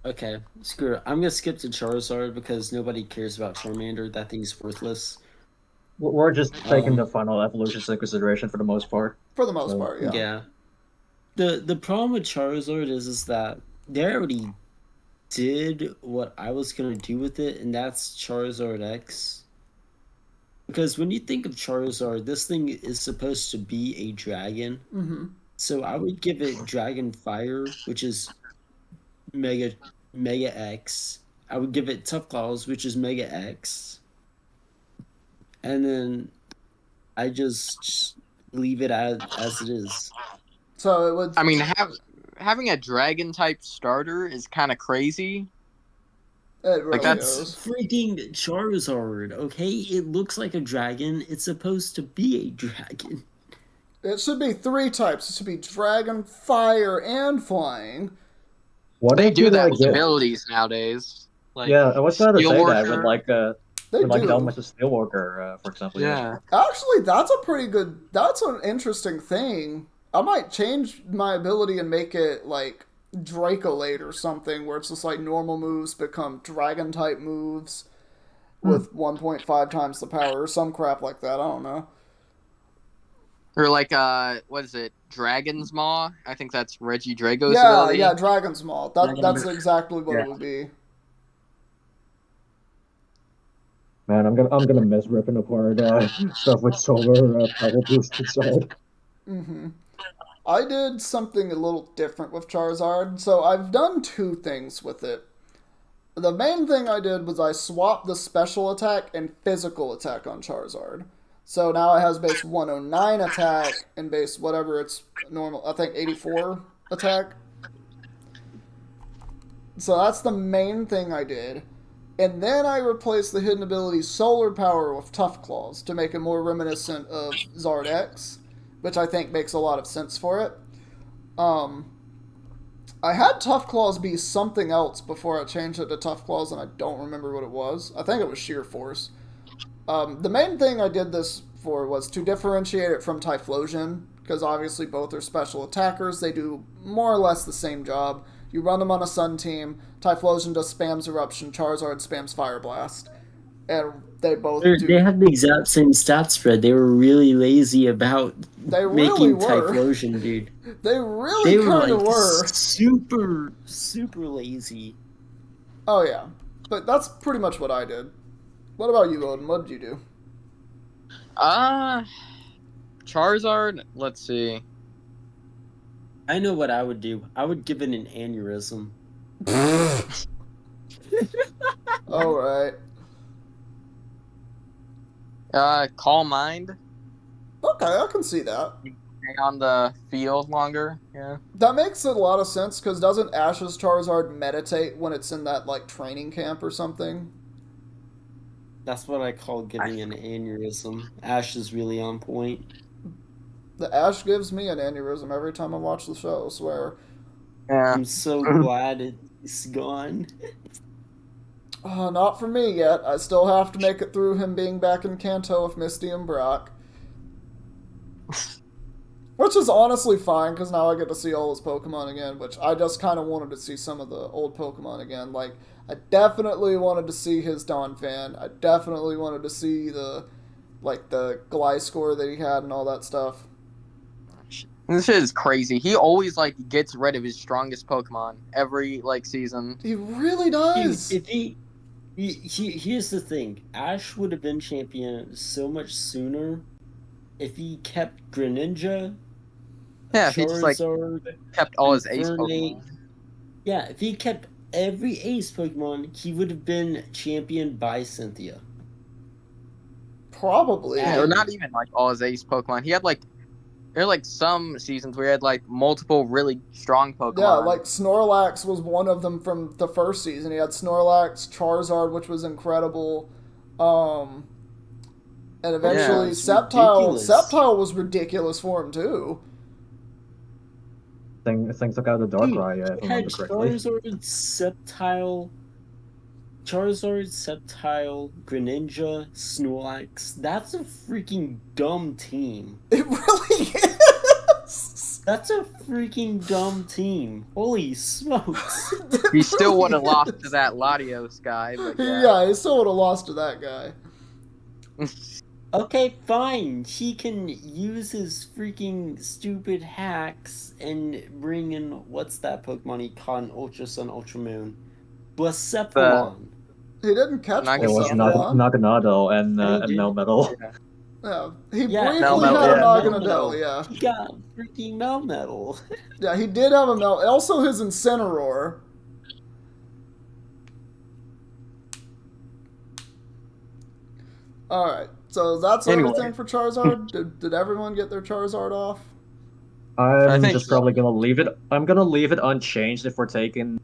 [SPEAKER 4] Okay, screw it. I'm gonna skip to Charizard because nobody cares about Charmander. That thing's worthless.
[SPEAKER 3] We're just taking the
[SPEAKER 4] Um,
[SPEAKER 3] final evolutions into consideration for the most part.
[SPEAKER 1] For the most
[SPEAKER 3] So
[SPEAKER 1] part, yeah.
[SPEAKER 4] yeah. The problem with Charizard is that they already did what I was gonna do with it, and that's Charizard X. Because when you think of Charizard, this thing is supposed to be a dragon.
[SPEAKER 1] Mm-hmm.
[SPEAKER 4] So I would give it Dragon Fire, which is Mega Mega X. I would give it Tough Claws, which is Mega X. And then I just leave it as it is.
[SPEAKER 1] So it would.
[SPEAKER 2] I mean, having a dragon type starter is kind of crazy.
[SPEAKER 1] It
[SPEAKER 2] Like
[SPEAKER 1] really
[SPEAKER 4] It's
[SPEAKER 1] is.
[SPEAKER 4] freaking Charizard, okay? It looks like a dragon. It's supposed to be a dragon.
[SPEAKER 1] It should be three types. It should be Dragon, Fire, and Flying.
[SPEAKER 3] what
[SPEAKER 2] They
[SPEAKER 3] if you
[SPEAKER 2] do that
[SPEAKER 3] like
[SPEAKER 2] with
[SPEAKER 3] get
[SPEAKER 2] abilities nowadays, like
[SPEAKER 3] yeah, I was about to
[SPEAKER 2] Steel
[SPEAKER 3] say that
[SPEAKER 2] Worker.
[SPEAKER 1] They
[SPEAKER 3] with like
[SPEAKER 1] do.
[SPEAKER 3] Delmus Steelwalker, for example, yeah.
[SPEAKER 2] Yeah,
[SPEAKER 1] Actually, that's a pretty good. That's an interesting thing. I might change my ability and make it like Dracolate or something, where it's just like normal moves become Dragon type moves
[SPEAKER 3] Hmm.
[SPEAKER 1] with 1.5 times the power or some crap like that. I don't know.
[SPEAKER 2] or like what is it? Dragon's Maw. I think that's Reggie Drago's
[SPEAKER 1] Yeah, yeah,
[SPEAKER 2] ability.
[SPEAKER 1] Dragon's Maul. That's exactly what it
[SPEAKER 2] Yeah.
[SPEAKER 1] would be.
[SPEAKER 3] Man, I'm gonna miss ripping apart stuff with solar power boost inside.
[SPEAKER 1] Mm-hmm. I did something a little different with Charizard. So I've done two things with it. The main thing I did was I swapped the special attack and physical attack on Charizard. So now it has base 109 attack and base whatever its normal, I think 84 attack. So that's the main thing I did. And then I replaced the hidden ability Solar Power with Tough Claws to make it more reminiscent of Zard X, which I think makes a lot of sense for it. Um, I had Tough Claws be something else before I changed it to Tough Claws, and I don't remember what it was. I think it was Sheer Force. The main thing I did this for was to differentiate it from Typhlosion, because obviously both are special attackers. They do more or less the same job. You run them on a Sun team. Typhlosion does spams Eruption. Charizard spams Fire Blast. and they both
[SPEAKER 4] They
[SPEAKER 1] do.
[SPEAKER 4] have the exact same stat spread. They were really lazy about
[SPEAKER 1] They really
[SPEAKER 4] making
[SPEAKER 1] were.
[SPEAKER 4] Typhlosion, dude.
[SPEAKER 1] They really
[SPEAKER 4] They were
[SPEAKER 1] kind of
[SPEAKER 4] like
[SPEAKER 1] were.
[SPEAKER 4] super, super lazy.
[SPEAKER 1] Oh yeah, but that's pretty much what I did. What about you, Odin? What did you do?
[SPEAKER 2] Charizard. Let's see.
[SPEAKER 4] I know what I would do. I would give it an aneurysm.
[SPEAKER 1] All right.
[SPEAKER 2] Calm Mind.
[SPEAKER 1] Okay, I can see that.
[SPEAKER 2] Stay on the field longer. Yeah.
[SPEAKER 1] That makes a lot of sense because doesn't Ash's Charizard meditate when it's in that like training camp or something?
[SPEAKER 4] That's what I call giving an aneurysm. Ash is really on point.
[SPEAKER 1] The Ash gives me an aneurysm every time I watch the show, I swear.
[SPEAKER 2] Yeah.
[SPEAKER 4] I'm so glad it's gone.
[SPEAKER 1] Not for me yet. I still have to make it through him being back in Kanto with Misty and Brock. Which is honestly fine, because now I get to see all his Pokemon again, which I just kind of wanted to see some of the old Pokemon again. Like, I definitely wanted to see his Donphan. I definitely wanted to see the Gliscor that he had and all that stuff.
[SPEAKER 2] This shit is crazy. He always like gets rid of his strongest Pokemon every like season.
[SPEAKER 1] He really
[SPEAKER 4] Dude,
[SPEAKER 1] does.
[SPEAKER 4] if here's the thing. Ash would have been champion so much sooner if he kept Greninja,
[SPEAKER 2] Yeah, if he just like
[SPEAKER 4] Charizard,
[SPEAKER 2] kept all his ace
[SPEAKER 4] Infernape.
[SPEAKER 2] Pokemon.
[SPEAKER 4] Yeah, if he kept every ace Pokemon, he would have been championed by Cynthia.
[SPEAKER 1] Probably.
[SPEAKER 2] Yeah, or not even like all his ace Pokemon. He had like there were like some seasons where he had like multiple really strong Pokemon.
[SPEAKER 1] Yeah, like Snorlax was one of them from the first season. He had Snorlax, Charizard, which was incredible. And eventually
[SPEAKER 4] Yeah, it's
[SPEAKER 1] Sceptile.
[SPEAKER 4] ridiculous.
[SPEAKER 1] Sceptile was ridiculous for him too.
[SPEAKER 3] Things took out the Darkrai, if I
[SPEAKER 4] Had
[SPEAKER 3] remember correctly.
[SPEAKER 4] Charizard, Sceptile, Greninja, Snorlax. That's a freaking dumb team.
[SPEAKER 1] It really is.
[SPEAKER 4] That's a freaking dumb team. Holy smokes.
[SPEAKER 2] he still would have lost to that Latios guy. But
[SPEAKER 1] Yeah, he still would have lost to that guy.
[SPEAKER 4] Okay, fine. He can use his freaking stupid hacks and bring in what's that Pokemon he caught in Ultra Sun, Ultra Moon? Blacephalon.
[SPEAKER 1] He didn't catch
[SPEAKER 2] It
[SPEAKER 3] It was
[SPEAKER 1] Blacephalon.
[SPEAKER 3] Naganado and
[SPEAKER 4] And he did.
[SPEAKER 3] Melmetal.
[SPEAKER 1] Yeah, he
[SPEAKER 4] Yeah,
[SPEAKER 1] briefly
[SPEAKER 2] Melmetal,
[SPEAKER 1] had a
[SPEAKER 2] yeah.
[SPEAKER 1] Naganadel, yeah.
[SPEAKER 4] He got freaking Melmetal.
[SPEAKER 1] Yeah, he did have a also his Incineroar. Alright, so that's
[SPEAKER 2] Anyway.
[SPEAKER 1] everything for Charizard? Did everyone get their Charizard off?
[SPEAKER 3] I'm
[SPEAKER 2] think
[SPEAKER 3] just
[SPEAKER 2] so.
[SPEAKER 3] probably gonna leave it. I'm gonna leave it unchanged if we're taking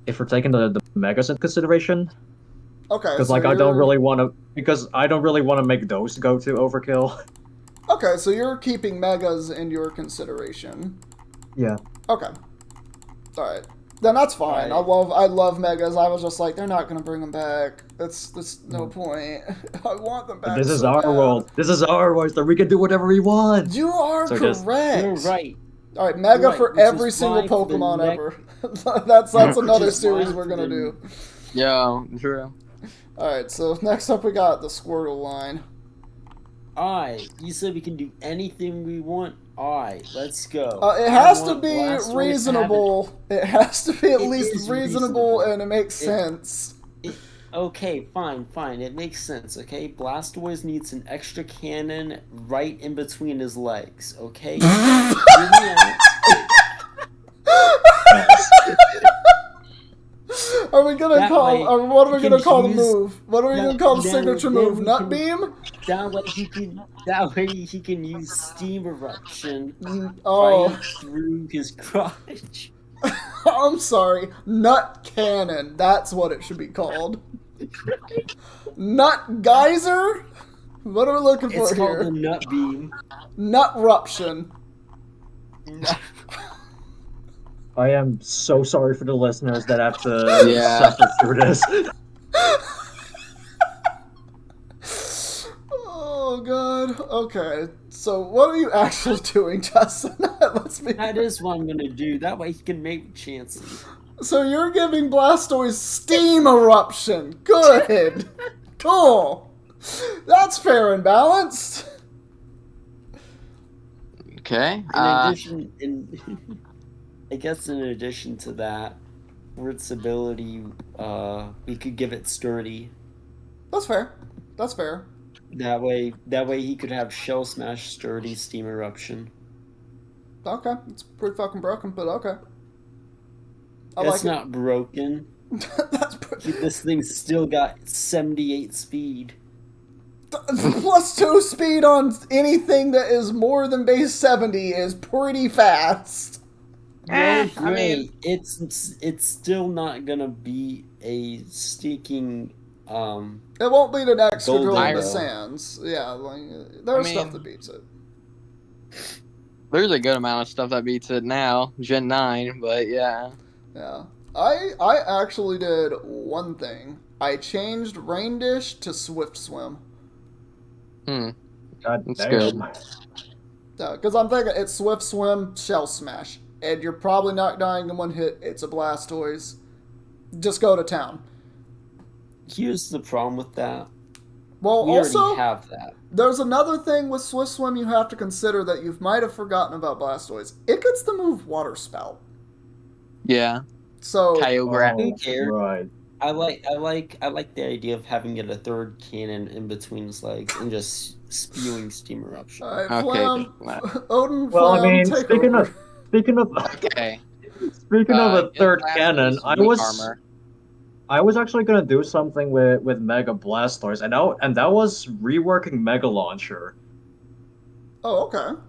[SPEAKER 3] the megas into consideration.
[SPEAKER 1] Okay,
[SPEAKER 3] Because
[SPEAKER 1] so
[SPEAKER 3] like I don't
[SPEAKER 1] you're-
[SPEAKER 3] really want to make those go to overkill.
[SPEAKER 1] Okay, so you're keeping Megas in your consideration.
[SPEAKER 3] Yeah.
[SPEAKER 1] Okay. Alright. Then that's fine.
[SPEAKER 4] Alright.
[SPEAKER 1] I love Megas. I was just like, they're not gonna bring them back. That's no point. I want them back.
[SPEAKER 3] This is
[SPEAKER 1] so
[SPEAKER 3] our
[SPEAKER 1] bad.
[SPEAKER 3] world. This is our world, so we can do whatever we want.
[SPEAKER 1] You are
[SPEAKER 3] So just-
[SPEAKER 1] correct.
[SPEAKER 4] You're right.
[SPEAKER 1] Alright, Mega
[SPEAKER 4] Right,
[SPEAKER 1] for
[SPEAKER 4] which is
[SPEAKER 1] every single
[SPEAKER 4] why for the
[SPEAKER 1] Pokemon
[SPEAKER 4] next-
[SPEAKER 1] ever. that's another
[SPEAKER 4] Which is
[SPEAKER 1] series
[SPEAKER 4] why
[SPEAKER 1] we're
[SPEAKER 4] for
[SPEAKER 1] gonna
[SPEAKER 4] the-
[SPEAKER 1] do.
[SPEAKER 2] yeah, true.
[SPEAKER 1] Alright, so next up we got the Squirtle line.
[SPEAKER 4] You said we can do anything we want. Let's go.
[SPEAKER 1] It
[SPEAKER 4] I
[SPEAKER 1] has to
[SPEAKER 4] want
[SPEAKER 1] be
[SPEAKER 4] Blastoise
[SPEAKER 1] reasonable. It has to be at
[SPEAKER 4] It
[SPEAKER 1] least
[SPEAKER 4] is
[SPEAKER 1] reasonable
[SPEAKER 4] reasonable.
[SPEAKER 1] and it makes
[SPEAKER 4] It-
[SPEAKER 1] sense.
[SPEAKER 4] Okay, fine. It makes sense, okay? Blastoise needs an extra cannon right in between his legs, okay? Hear me out.
[SPEAKER 1] Are we gonna
[SPEAKER 4] That
[SPEAKER 1] call?
[SPEAKER 4] way,
[SPEAKER 1] What are we
[SPEAKER 4] he
[SPEAKER 1] gonna
[SPEAKER 4] can
[SPEAKER 1] call the
[SPEAKER 4] use-
[SPEAKER 1] move? What are we gonna call the
[SPEAKER 4] then-
[SPEAKER 1] signature
[SPEAKER 4] then
[SPEAKER 1] move?
[SPEAKER 4] we
[SPEAKER 1] Nut
[SPEAKER 4] can-
[SPEAKER 1] beam?
[SPEAKER 4] That way he can use steam eruption
[SPEAKER 1] Oh,
[SPEAKER 4] right through his crotch.
[SPEAKER 1] I'm sorry. Nut cannon. That's what it should be called. Nut geyser. What are we looking
[SPEAKER 4] It's
[SPEAKER 1] for
[SPEAKER 4] called the
[SPEAKER 1] here?
[SPEAKER 4] nut beam.
[SPEAKER 1] Nut ruption.
[SPEAKER 3] I am so sorry for the listeners that have to
[SPEAKER 2] Yeah.
[SPEAKER 3] suffer through this.
[SPEAKER 1] Oh god. Okay. So what are you actually doing, Justin? Let's be.
[SPEAKER 4] That is what I'm gonna do. That way he can make chances.
[SPEAKER 1] So you're giving Blastoise Steam Eruption. Good. Cool. That's fair and balanced.
[SPEAKER 2] Okay.
[SPEAKER 4] In addition, I guess in addition to that, for its ability, we could give it Sturdy.
[SPEAKER 1] That's fair. That's fair.
[SPEAKER 4] That way he could have Shell Smash, Sturdy, Steam Eruption.
[SPEAKER 1] Okay. It's pretty fucking broken, but okay. I
[SPEAKER 4] That's
[SPEAKER 1] like
[SPEAKER 4] not broken.
[SPEAKER 1] it. That's
[SPEAKER 4] This thing's still got 78 speed.
[SPEAKER 1] +2 speed on anything that is more than base 70 is pretty fast.
[SPEAKER 2] I mean,
[SPEAKER 4] it's still not gonna be a sticking.
[SPEAKER 1] It won't beat an extra
[SPEAKER 4] Golden
[SPEAKER 1] drill in the
[SPEAKER 4] Bell.
[SPEAKER 1] sands. Yeah, like, there's
[SPEAKER 2] I
[SPEAKER 1] stuff
[SPEAKER 2] mean-
[SPEAKER 1] that beats it.
[SPEAKER 2] there's a good amount of stuff that beats it now, Gen 9, but yeah.
[SPEAKER 1] Yeah. I actually did one thing. I changed Rain Dish to Swift Swim.
[SPEAKER 2] Hmm.
[SPEAKER 3] God
[SPEAKER 2] That's
[SPEAKER 3] damn.
[SPEAKER 2] good.
[SPEAKER 1] Because I'm thinking it's Swift Swim, Shell Smash. And you're probably not dying in one hit. It's a Blastoise. Just go to town.
[SPEAKER 4] Here's the problem with that.
[SPEAKER 1] Well,
[SPEAKER 4] We
[SPEAKER 1] also,
[SPEAKER 4] already have that.
[SPEAKER 1] there's another thing with Swift Swim you have to consider that you might have forgotten about Blastoise. It gets the move Water Spout.
[SPEAKER 2] Yeah.
[SPEAKER 1] So,
[SPEAKER 2] Kyogre.
[SPEAKER 4] Who cares?
[SPEAKER 3] Right.
[SPEAKER 4] I like the idea of having it a third cannon in between his legs and just spewing Steam Eruption.
[SPEAKER 1] alright,
[SPEAKER 2] Okay,
[SPEAKER 1] Flam,
[SPEAKER 2] just
[SPEAKER 1] Odin,
[SPEAKER 3] Well, I
[SPEAKER 1] Flam,
[SPEAKER 3] mean,
[SPEAKER 1] take
[SPEAKER 3] speaking
[SPEAKER 1] over.
[SPEAKER 3] of
[SPEAKER 2] Okay.
[SPEAKER 3] speaking of a
[SPEAKER 2] Give
[SPEAKER 3] third
[SPEAKER 2] Blastoise
[SPEAKER 3] cannon,
[SPEAKER 2] weak armor.
[SPEAKER 3] I was actually gonna do something with Mega Blastoise, and that was reworking Mega Launcher.
[SPEAKER 1] Oh, okay.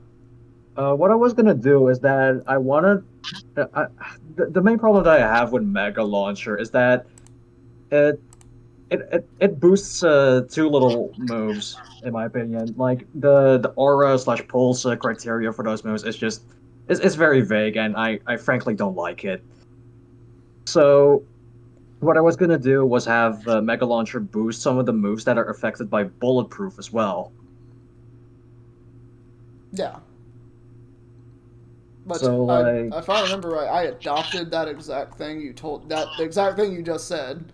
[SPEAKER 3] What I was gonna do is that I wanted. The main problem that I have with Mega Launcher is that it boosts two little moves, in my opinion. Like the aura slash pulse criteria for those moves is just it's very vague, and I frankly don't like it. So what I was gonna do was have Mega Launcher boost some of the moves that are affected by Bulletproof as well.
[SPEAKER 1] Yeah. But
[SPEAKER 3] So, like-
[SPEAKER 1] if I remember right, I adopted that exact thing you told, that the exact thing you just said.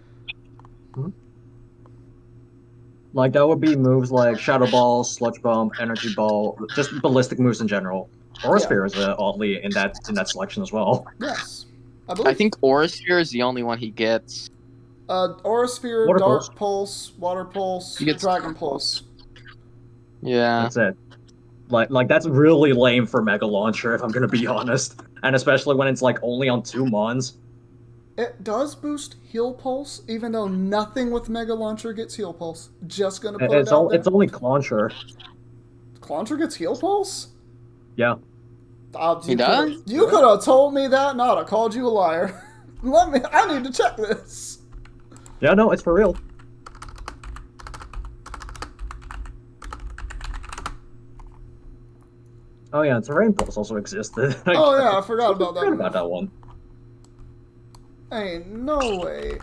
[SPEAKER 3] Like that would be moves like Shadow Ball, Sludge Bomb, Energy Ball, just ballistic moves in general. Aura
[SPEAKER 1] Yeah.
[SPEAKER 3] Sphere is oddly in that selection as well.
[SPEAKER 1] Yes. I believe.
[SPEAKER 2] I think Aurasphere is the only one he gets.
[SPEAKER 1] Aura Sphere,
[SPEAKER 3] Water
[SPEAKER 1] Dark Pulse, Water Pulse,
[SPEAKER 2] He gets
[SPEAKER 1] Dragon Pulse.
[SPEAKER 2] Yeah.
[SPEAKER 3] That's it. Like that's really lame for Mega Launcher, if I'm gonna be honest, and especially when it's like only on 2 mons.
[SPEAKER 1] It does boost Heal Pulse, even though nothing with Mega Launcher gets Heal Pulse. Just gonna put it out there.
[SPEAKER 3] It's only Clauncher.
[SPEAKER 1] Clauncher gets Heal Pulse?
[SPEAKER 3] Yeah.
[SPEAKER 2] He does?
[SPEAKER 1] You could have told me that, and I'd have called you a liar. I need to check this.
[SPEAKER 3] Yeah, no, it's for real. Oh yeah, Terrain Pulse also existed.
[SPEAKER 1] Oh yeah, I forgot about
[SPEAKER 3] Forgot
[SPEAKER 1] that.
[SPEAKER 3] about that one.
[SPEAKER 1] Ain't no way.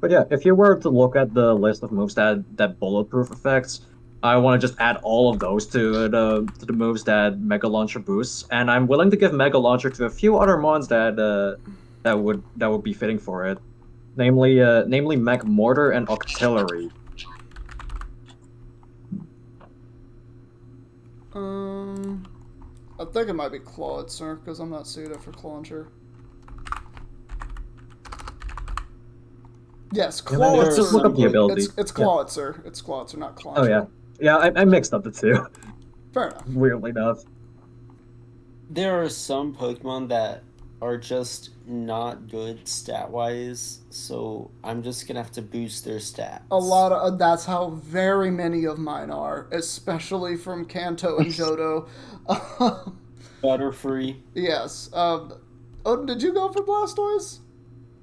[SPEAKER 3] But yeah, if you were to look at the list of moves that Bulletproof affects, I want to just add all of those to the moves that Mega Launcher boosts, and I'm willing to give Mega Launcher to a few other mons that would be fitting for it, namely Mech Mortar and Octillery.
[SPEAKER 1] I think it might be Clawitzer, because I'm not suited for Clauncher. Yes,
[SPEAKER 3] Yeah, man,
[SPEAKER 1] Clawitzer.
[SPEAKER 3] just look up the ability.
[SPEAKER 1] It's
[SPEAKER 3] Yeah.
[SPEAKER 1] Clawitzer. It's Clawitzer, not Clauncher.
[SPEAKER 3] Oh yeah, yeah, I mixed up the two.
[SPEAKER 1] Fair enough.
[SPEAKER 3] Weirdly enough.
[SPEAKER 4] There are some Pokemon that are just not good stat-wise, so I'm just gonna have to boost their stats.
[SPEAKER 1] A lot of that's how very many of mine are, especially from Kanto and Johto.
[SPEAKER 4] Butterfree.
[SPEAKER 1] Yes. Odin, did you go for Blastoise?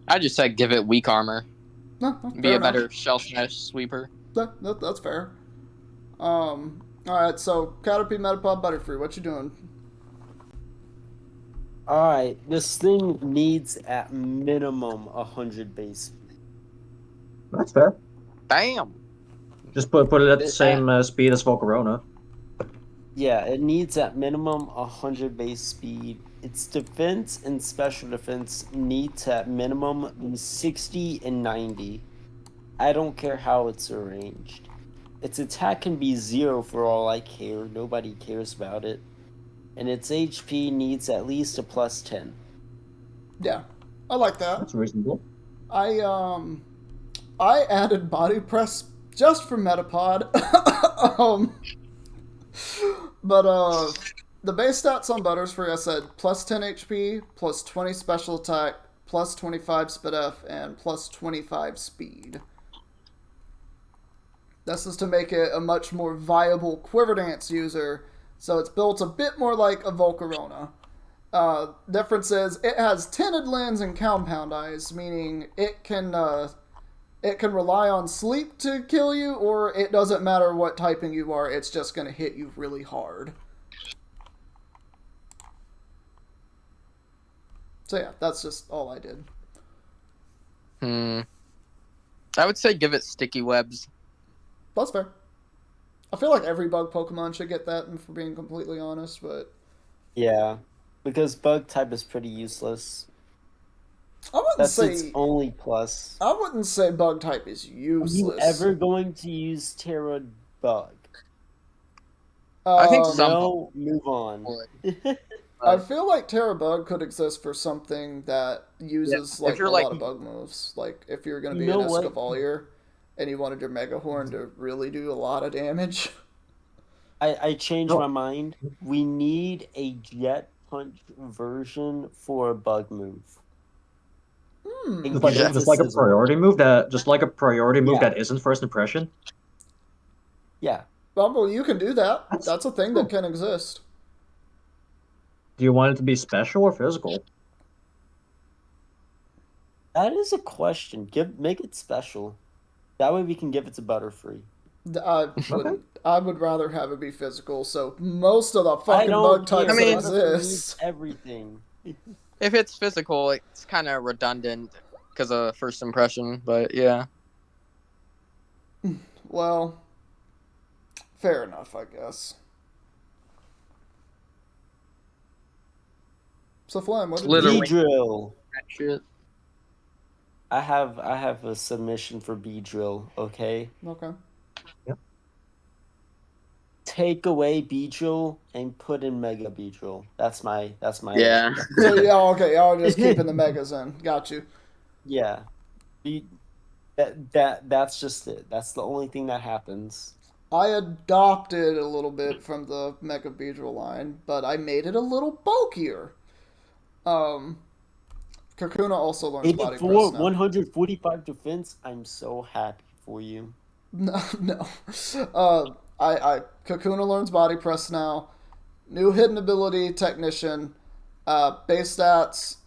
[SPEAKER 2] I just said give it weak armor.
[SPEAKER 1] No,
[SPEAKER 2] Be
[SPEAKER 1] fair
[SPEAKER 2] a
[SPEAKER 1] enough.
[SPEAKER 2] better Shell Smash sweeper.
[SPEAKER 1] That's fair. All right. So Caterpie, Metapod, Butterfree. What you doing?
[SPEAKER 4] Alright, this thing needs at minimum 100 base.
[SPEAKER 3] That's fair.
[SPEAKER 2] Damn.
[SPEAKER 3] Just put it at the same speed as Volcarona.
[SPEAKER 4] Yeah, it needs at minimum 100 base speed. Its defense and special defense need to at minimum be 60 and 90. I don't care how it's arranged. Its attack can be 0 for all I care. Nobody cares about it. And its HP needs at least a plus 10.
[SPEAKER 1] Yeah, I like that.
[SPEAKER 3] That's reasonable.
[SPEAKER 1] I I added body press just for Metapod. um, but the base stats on Buttersfree I said plus 10 HP, plus 20 special attack, plus 25 speed F, and plus 25 speed. This is to make it a much more viable Quiver Dance user, so it's built a bit more like a Volcarona. Difference is it has tinted lens and compound eyes, meaning it can rely on sleep to kill you, or it doesn't matter what typing you are, it's just going to hit you really hard. So yeah, that's just all I did.
[SPEAKER 2] I would say give it sticky webs.
[SPEAKER 1] That's fair. I feel like every bug Pokemon should get that, and for being completely honest, but
[SPEAKER 4] Yeah, because bug type is pretty useless.
[SPEAKER 1] I wouldn't
[SPEAKER 4] That's its
[SPEAKER 1] say
[SPEAKER 4] only plus.
[SPEAKER 1] I wouldn't say bug type is
[SPEAKER 4] Are you
[SPEAKER 1] useless.
[SPEAKER 4] ever going to use Terra Bug?
[SPEAKER 2] I think
[SPEAKER 1] Um,
[SPEAKER 2] some-
[SPEAKER 4] No, move on.
[SPEAKER 1] I feel like Terra Bug could exist for something that uses
[SPEAKER 2] Yeah, if
[SPEAKER 1] like
[SPEAKER 2] you're
[SPEAKER 1] a
[SPEAKER 2] like-
[SPEAKER 1] lot of bug moves. Like if you're going to
[SPEAKER 4] You
[SPEAKER 1] be an
[SPEAKER 4] know what?
[SPEAKER 1] Escavalier and you wanted your Mega Horn to really do a lot of damage.
[SPEAKER 4] I changed
[SPEAKER 3] No.
[SPEAKER 4] my mind. We need a Jet Punch version for a bug move.
[SPEAKER 3] Just like,
[SPEAKER 4] Yeah.
[SPEAKER 3] just like a priority move
[SPEAKER 1] Yeah.
[SPEAKER 3] that isn't first impression.
[SPEAKER 4] Yeah.
[SPEAKER 1] Bumble, you can do that.
[SPEAKER 3] That's
[SPEAKER 1] That's a thing that can exist.
[SPEAKER 3] Do you want it to be special or physical?
[SPEAKER 4] That is a question. Make it special. That way we can give it to Butterfree.
[SPEAKER 1] I would rather have it be physical. So most of the
[SPEAKER 4] I
[SPEAKER 1] fucking
[SPEAKER 4] don't
[SPEAKER 1] bug types
[SPEAKER 2] I mean-
[SPEAKER 1] that
[SPEAKER 4] Butterfree
[SPEAKER 1] exist.
[SPEAKER 4] needs everything.
[SPEAKER 2] If it's physical, it's kind of redundant because of first impression. But yeah,
[SPEAKER 1] Well, fair enough, I guess. So Flame, what did
[SPEAKER 2] Literally.
[SPEAKER 1] you
[SPEAKER 4] B-Drill.
[SPEAKER 2] that shit.
[SPEAKER 4] I have a submission for B-Drill, okay?
[SPEAKER 1] Okay.
[SPEAKER 4] Take away B-Drill and put in Mega B-Drill. That's my
[SPEAKER 2] Yeah.
[SPEAKER 1] So yeah, okay, y'all are just keeping the megas in. Got you.
[SPEAKER 4] Yeah. That's just it. That's the only thing that happens.
[SPEAKER 1] I adopted a little bit from the Mega Beedrill line, but I made it a little bulkier. Kakuna also learns body
[SPEAKER 4] 84,
[SPEAKER 1] press now.
[SPEAKER 4] 145 defense. I'm so happy for you.
[SPEAKER 1] No, no. Kakuna learns body press now. New hidden ability, Technician. Base stats,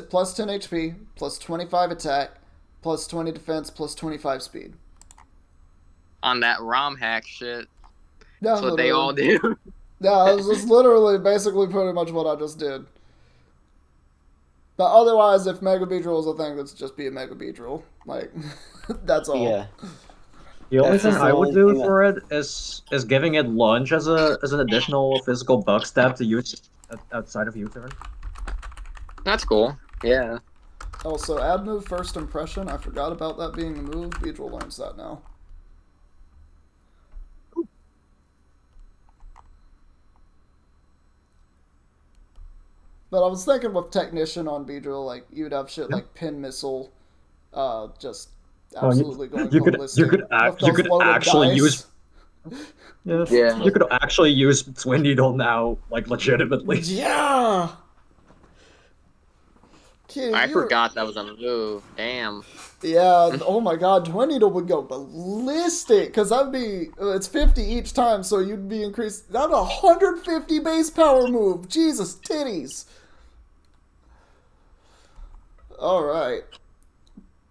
[SPEAKER 1] plus 10 HP, plus 25 attack, plus 20 defense, plus 25 speed.
[SPEAKER 2] On that ROM hack shit.
[SPEAKER 1] Yeah,
[SPEAKER 2] That's what they all do.
[SPEAKER 1] Yeah, this is literally basically pretty much what I just did. But otherwise, if Mega Beedrill is a thing, let's just be a Mega Beedrill. Like, that's all.
[SPEAKER 4] Yeah.
[SPEAKER 3] The only
[SPEAKER 4] That's
[SPEAKER 3] thing
[SPEAKER 4] just the
[SPEAKER 3] I would
[SPEAKER 4] only
[SPEAKER 3] do
[SPEAKER 4] thing that-
[SPEAKER 3] for it is giving it lunge as an additional physical bug step to use outside of U-turn.
[SPEAKER 2] That's cool. Yeah.
[SPEAKER 1] Also, add move first impression. I forgot about that being a move. Beedrill learns that now. But I was thinking with Technician on Beedrill, like, you'd have shit like Pin Missile, just absolutely going
[SPEAKER 3] you could
[SPEAKER 1] ballistic. with
[SPEAKER 3] you
[SPEAKER 1] those
[SPEAKER 3] could
[SPEAKER 1] loaded
[SPEAKER 3] actually
[SPEAKER 1] dice.
[SPEAKER 3] use
[SPEAKER 2] Yeah.
[SPEAKER 3] you could actually use Twin Needle now, like legitimately.
[SPEAKER 1] Yeah! Kid,
[SPEAKER 2] I
[SPEAKER 1] you were-
[SPEAKER 2] forgot that was a move. Damn.
[SPEAKER 1] Yeah, oh my god, Twin Needle would go ballistic, because that'd be, it's 50 each time, so you'd be increased, that'd 150 base power move, Jesus titties. Alright.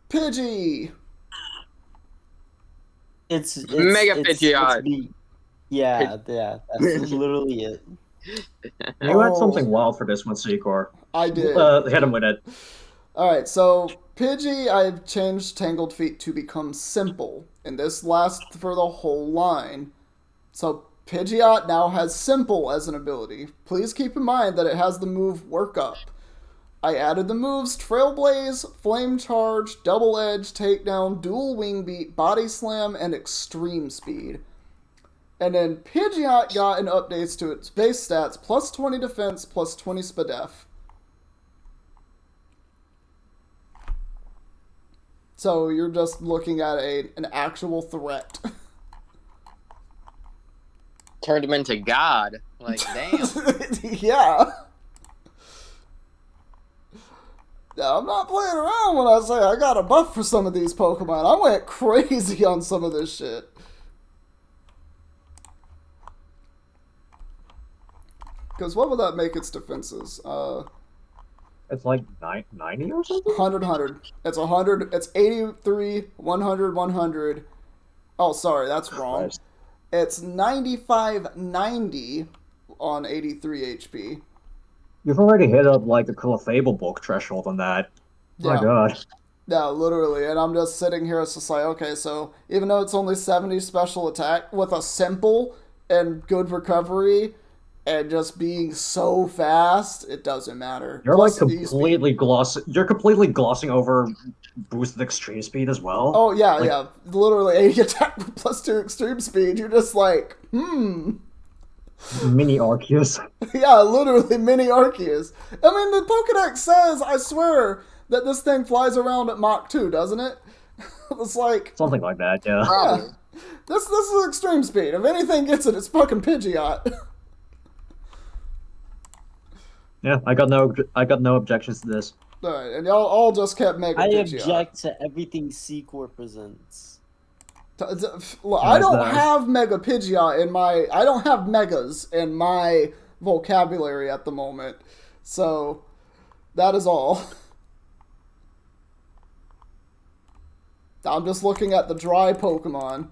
[SPEAKER 1] Pidgey!
[SPEAKER 4] It's
[SPEAKER 2] Mega
[SPEAKER 4] it's
[SPEAKER 2] Pidgeot.
[SPEAKER 4] yeah, that's literally it.
[SPEAKER 3] You had
[SPEAKER 1] Oh.
[SPEAKER 3] something wild for this one, Secor.
[SPEAKER 1] I did.
[SPEAKER 3] Hit him with it.
[SPEAKER 1] Alright, so Pidgey, I've changed Tangled Feet to become simple, and this lasts for the whole line. So Pidgeot now has Simple as an ability. Please keep in mind that it has the move Work Up. I added the moves Trailblaze, Flame Charge, Double Edge, Takedown, Dual Wing Beat, Body Slam, and Extreme Speed. And then Pidgeot got an updates to its base stats, plus 20 defense, plus 20 spadef. So you're just looking at an actual threat.
[SPEAKER 2] Turned him into God. Like, damn.
[SPEAKER 1] Yeah. Now, I'm not playing around when I say I got a buff for some of these Pokemon. I went crazy on some of this shit. Because what would that make its defenses?
[SPEAKER 3] It's like 90 or something?
[SPEAKER 1] 100. It's 100. It's 83, 100, 100. Oh, sorry, that's wrong.
[SPEAKER 3] Christ.
[SPEAKER 1] It's 95, 90 on 83 HP.
[SPEAKER 3] You've already hit up like the Clefable book threshold on that.
[SPEAKER 1] Yeah.
[SPEAKER 3] My god.
[SPEAKER 1] Yeah, literally. And I'm just sitting here, it's just like, okay, so even though it's only 70 special attack, with a simple and good recovery and just being so fast, it doesn't matter.
[SPEAKER 3] You're
[SPEAKER 1] Plus
[SPEAKER 3] like
[SPEAKER 1] E-speed.
[SPEAKER 3] you're completely glossing over boosted extreme speed as well.
[SPEAKER 1] Oh, yeah,
[SPEAKER 3] Like-
[SPEAKER 1] yeah. Literally 80 attack with plus 2 extreme speed. You're just like,
[SPEAKER 3] Mini Arceus.
[SPEAKER 1] Yeah, literally mini Arceus. I mean, the Pokedex says, I swear, that this thing flies around at Mach 2, doesn't it? It's like,
[SPEAKER 3] Something like that, yeah.
[SPEAKER 2] Probably.
[SPEAKER 1] yeah, this is extreme speed. If anything gets it, it's fucking Pidgeot.
[SPEAKER 3] Yeah, I got no objections to this.
[SPEAKER 1] Alright, and y'all all just kept Mega
[SPEAKER 4] I
[SPEAKER 1] Pidgeot.
[SPEAKER 4] object to everything Secor presents.
[SPEAKER 1] Look, I don't
[SPEAKER 3] that?
[SPEAKER 1] have Mega Pidgeot in my... I don't have Megas in my vocabulary at the moment. So, that is all. I'm just looking at the dry Pokemon.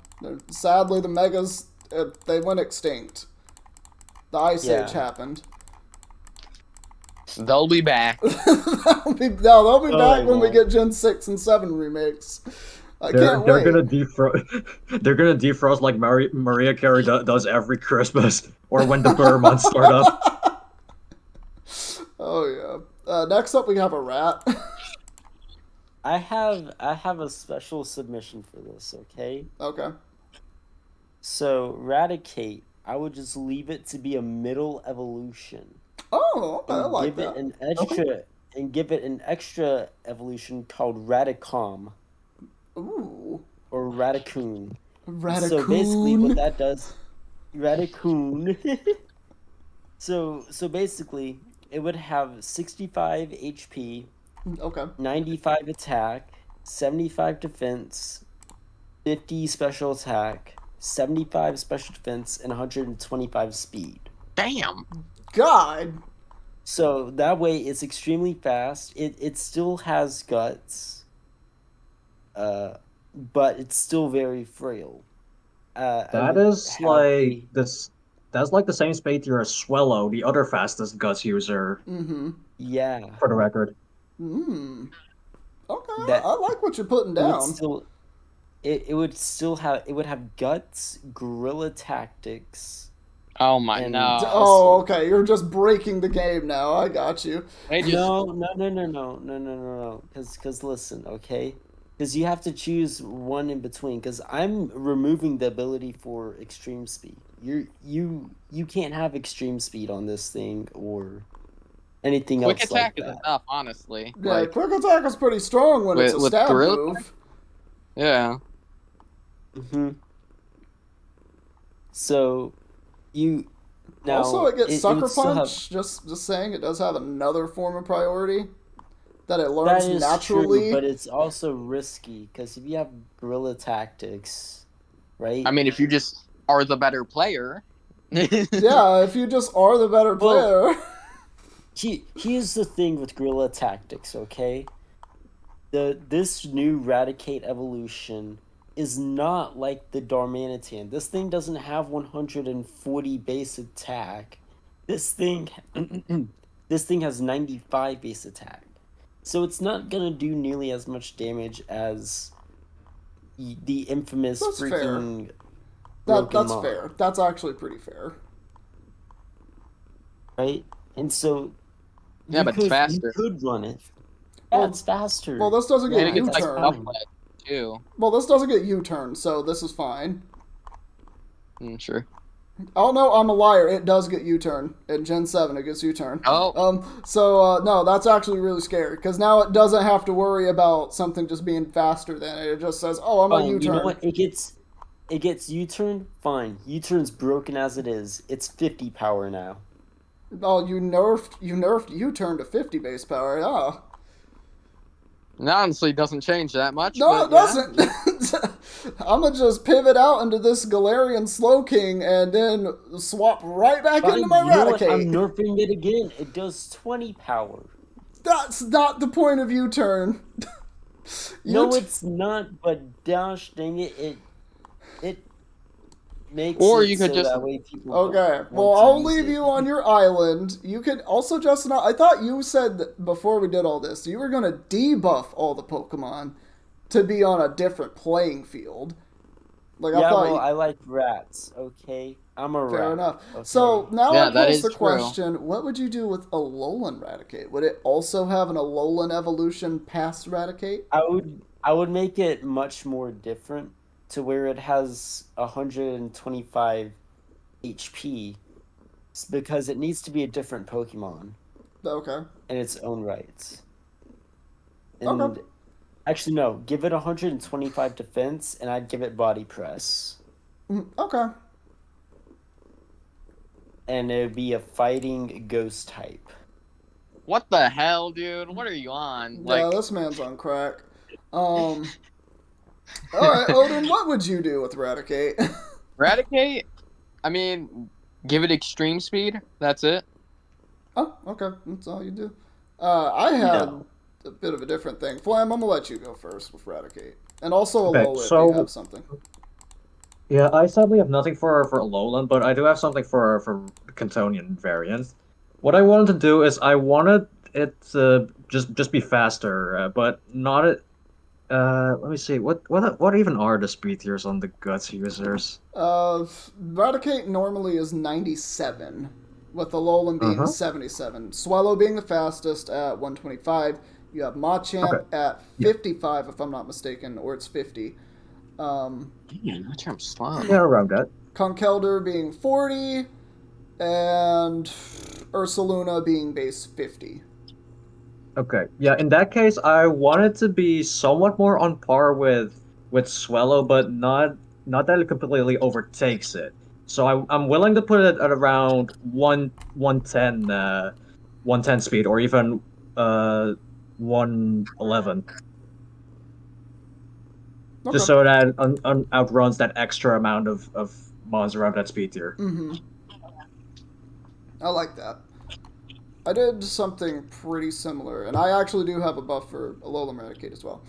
[SPEAKER 1] Sadly, the Megas, they went extinct. The Ice Age happened.
[SPEAKER 2] They'll be back.
[SPEAKER 1] they'll be back when we
[SPEAKER 4] Lord.
[SPEAKER 1] get Gen 6 and 7 remakes. I
[SPEAKER 3] They're
[SPEAKER 1] can't wait.
[SPEAKER 3] gonna they're gonna defrost like Maria Carey does every Christmas or when the Burr months start up.
[SPEAKER 1] Oh yeah. Next up, we have a rat.
[SPEAKER 4] I have a special submission for this, okay?
[SPEAKER 1] Okay.
[SPEAKER 4] So Raticate, I would just leave it to be a middle evolution.
[SPEAKER 1] Oh, okay, I
[SPEAKER 4] And
[SPEAKER 1] like
[SPEAKER 4] give
[SPEAKER 1] that.
[SPEAKER 4] it an extra evolution called Radicom
[SPEAKER 1] Ooh,
[SPEAKER 4] or Radicoon.
[SPEAKER 1] Radicoon.
[SPEAKER 4] So basically what that does, Radicoon. So basically it would have 65 HP,
[SPEAKER 1] Okay.
[SPEAKER 4] 95 attack, 75 defense, 50 special attack, 75 special defense, and 125 speed.
[SPEAKER 2] Damn.
[SPEAKER 1] God.
[SPEAKER 4] So that way it's extremely fast. It still has guts, but it's still very frail.
[SPEAKER 3] That is like this. That's like the same spate you're a Swellow, the other fastest guts user,
[SPEAKER 1] Mm-hmm.
[SPEAKER 4] Yeah.
[SPEAKER 3] for the record.
[SPEAKER 1] Mm. Okay,
[SPEAKER 4] That-
[SPEAKER 1] I like what you're putting
[SPEAKER 4] It would
[SPEAKER 1] down.
[SPEAKER 4] still, it would have guts, guerrilla tactics.
[SPEAKER 2] Oh my
[SPEAKER 4] And-
[SPEAKER 2] no.
[SPEAKER 1] Oh, okay. You're just breaking the game now. I got you.
[SPEAKER 2] They just
[SPEAKER 4] No. Because listen, okay? Because you have to choose one in between. Because I'm removing the ability for extreme speed. You can't have extreme speed on this thing or anything
[SPEAKER 2] quick
[SPEAKER 4] else
[SPEAKER 2] attack
[SPEAKER 4] like
[SPEAKER 2] is
[SPEAKER 4] that.
[SPEAKER 2] enough, honestly.
[SPEAKER 1] Yeah,
[SPEAKER 2] Like,
[SPEAKER 1] quick attack is pretty strong when it's a
[SPEAKER 2] With
[SPEAKER 1] stab
[SPEAKER 2] Gorilla?
[SPEAKER 1] move.
[SPEAKER 2] yeah.
[SPEAKER 4] Mm-hmm. So, you now
[SPEAKER 1] Also, it gets
[SPEAKER 4] would
[SPEAKER 1] Sucker
[SPEAKER 4] still have-
[SPEAKER 1] Punch. Just saying, it does have another form of priority that it
[SPEAKER 4] That
[SPEAKER 1] learns
[SPEAKER 4] is
[SPEAKER 1] naturally.
[SPEAKER 4] true, but it's also risky because if you have guerrilla tactics, right?
[SPEAKER 2] I mean, if you just are the better player.
[SPEAKER 1] Yeah, if you just are the better
[SPEAKER 4] Well-
[SPEAKER 1] player.
[SPEAKER 4] Here's the thing with guerrilla tactics, okay? This new Raticate evolution is not like the Darmanitan. This thing doesn't have 140 base attack. This thing has 95 base attack. So it's not gonna do nearly as much damage as the infamous
[SPEAKER 1] That's fair.
[SPEAKER 4] freaking broken
[SPEAKER 1] That's
[SPEAKER 4] Mon,
[SPEAKER 1] fair. That's actually pretty fair.
[SPEAKER 4] right? And so
[SPEAKER 2] Yeah, but it's
[SPEAKER 4] you
[SPEAKER 2] faster.
[SPEAKER 4] could run it. Yeah,
[SPEAKER 1] Well,
[SPEAKER 4] it's faster.
[SPEAKER 1] well, this doesn't
[SPEAKER 2] And
[SPEAKER 1] get
[SPEAKER 2] it gets like
[SPEAKER 4] That's
[SPEAKER 1] U-turn.
[SPEAKER 4] fine.
[SPEAKER 2] double edge too.
[SPEAKER 1] Well, this doesn't get U-turn, so this is fine.
[SPEAKER 2] Sure.
[SPEAKER 1] Oh no, I'm a liar. It does get U-turn in Gen 7. It gets U-turn.
[SPEAKER 2] Oh.
[SPEAKER 1] No, that's actually really scary because now it doesn't have to worry about something just being faster than it. It just says, "Oh, I'm a
[SPEAKER 4] Fine. You know
[SPEAKER 1] U-turn."
[SPEAKER 4] what? It gets U-turn. Fine. U-turn's broken as it is. It's 50 power now.
[SPEAKER 1] Oh, you nerfed U-turn to 50 base power. Oh.
[SPEAKER 2] It honestly doesn't change that much.
[SPEAKER 1] No, it
[SPEAKER 2] but yeah.
[SPEAKER 1] doesn't. I'm gonna just pivot out into this Galarian Slowking and then swap right back
[SPEAKER 4] Fine.
[SPEAKER 1] into my
[SPEAKER 4] You know what? I'm
[SPEAKER 1] Raticate.
[SPEAKER 4] nerfing it again. It does 20 power.
[SPEAKER 1] That's not the point of U-turn.
[SPEAKER 4] No, it's not. But gosh dang it, it makes
[SPEAKER 2] Or
[SPEAKER 4] it
[SPEAKER 2] you could
[SPEAKER 4] so
[SPEAKER 2] just
[SPEAKER 4] that way people
[SPEAKER 1] Okay,
[SPEAKER 4] don't
[SPEAKER 1] well,
[SPEAKER 4] want to
[SPEAKER 1] I'll
[SPEAKER 4] use
[SPEAKER 1] leave
[SPEAKER 4] it.
[SPEAKER 1] you on your island. You can also, Justin, I thought you said that before we did all this, you were going to debuff all the Pokemon to be on a different playing field. Like, I
[SPEAKER 4] Yeah,
[SPEAKER 1] thought
[SPEAKER 4] well,
[SPEAKER 1] you,
[SPEAKER 4] I like rats. Okay, I'm a
[SPEAKER 1] fair
[SPEAKER 4] rat.
[SPEAKER 1] enough.
[SPEAKER 4] Okay.
[SPEAKER 1] So now
[SPEAKER 2] Yeah,
[SPEAKER 1] I
[SPEAKER 2] that
[SPEAKER 1] pose
[SPEAKER 2] is
[SPEAKER 1] the
[SPEAKER 2] true.
[SPEAKER 1] question, what would you do with Alolan Raticate? Would it also have an Alolan evolution past Raticate?
[SPEAKER 4] I would make it much more different to where it has 125 HP because it needs to be a different Pokemon
[SPEAKER 1] Okay.
[SPEAKER 4] in its own right.
[SPEAKER 1] Okay.
[SPEAKER 4] And actually no, give it 125 defense and I'd give it body press.
[SPEAKER 1] Okay.
[SPEAKER 4] And it would be a fighting ghost type.
[SPEAKER 2] What the hell, dude? What are you on?
[SPEAKER 1] Yeah,
[SPEAKER 2] Like,
[SPEAKER 1] this man's on crack. Alright, Odin, what would you do with Raticate?
[SPEAKER 2] Eradicate? I mean, give it extreme speed. That's it.
[SPEAKER 1] Oh, okay. That's all you do. I had
[SPEAKER 4] No.
[SPEAKER 1] a bit of a different thing. Flam, I'm gonna let you go first with Raticate. And also
[SPEAKER 3] Okay,
[SPEAKER 1] Alola if you
[SPEAKER 3] so
[SPEAKER 1] have something.
[SPEAKER 3] yeah, I sadly have nothing for Alolan, but I do have something for the Cantonian variant. What I wanted to do is I wanted it to just be faster, but not it. Let me see. What even are the speed tiers on the Guts users?
[SPEAKER 1] Raticate normally is 97, with Alolan being
[SPEAKER 3] Uh-huh.
[SPEAKER 1] 77. Swallow being the fastest at 125. You have
[SPEAKER 3] Okay.
[SPEAKER 1] Machamp at
[SPEAKER 3] Yeah.
[SPEAKER 1] 55, if I'm not mistaken, or it's 50.
[SPEAKER 2] Man, which I'm slow.
[SPEAKER 3] Yeah, around that.
[SPEAKER 1] Conkeldurr being 40, and Ursaluna being base 50.
[SPEAKER 3] Okay. Yeah, in that case, I want it to be somewhat more on par with Swallow, but not that it completely overtakes it. So I'm willing to put it at around 110 110 speed or even 111. Just
[SPEAKER 1] Okay.
[SPEAKER 3] so that outruns that extra amount of mons around that speed tier.
[SPEAKER 1] Mm-hmm. I like that. I did something pretty similar, and I actually do have a buff for Alolan Raticate as well.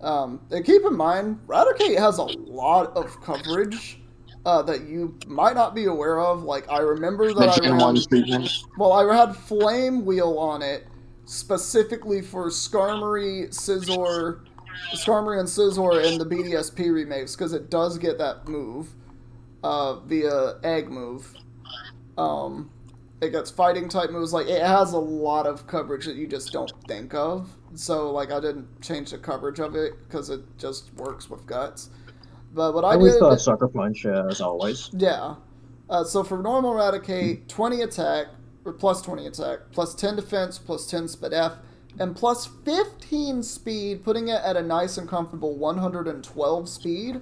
[SPEAKER 1] And keep in mind, Raticate has a lot of coverage that you might not be aware of. Like, I remember that
[SPEAKER 2] The
[SPEAKER 1] I
[SPEAKER 2] Gen 1
[SPEAKER 1] ran,
[SPEAKER 2] treatment.
[SPEAKER 1] well, I had Flame Wheel on it specifically for Skarmory and Scizor in the BDSP remakes, because it does get that move via Egg move. Um, it gets fighting type moves. Like, it has a lot of coverage that you just don't think of. So, like, I didn't change the coverage of it because it just works with Guts. But what I
[SPEAKER 3] And we still have
[SPEAKER 1] did,
[SPEAKER 3] Sucker Punch as always.
[SPEAKER 1] yeah. So for normal Raticate, 20 attack, or plus 20 attack, plus 10 defense, plus 10 speed F, and plus 15 speed, putting it at a nice and comfortable 112 speed.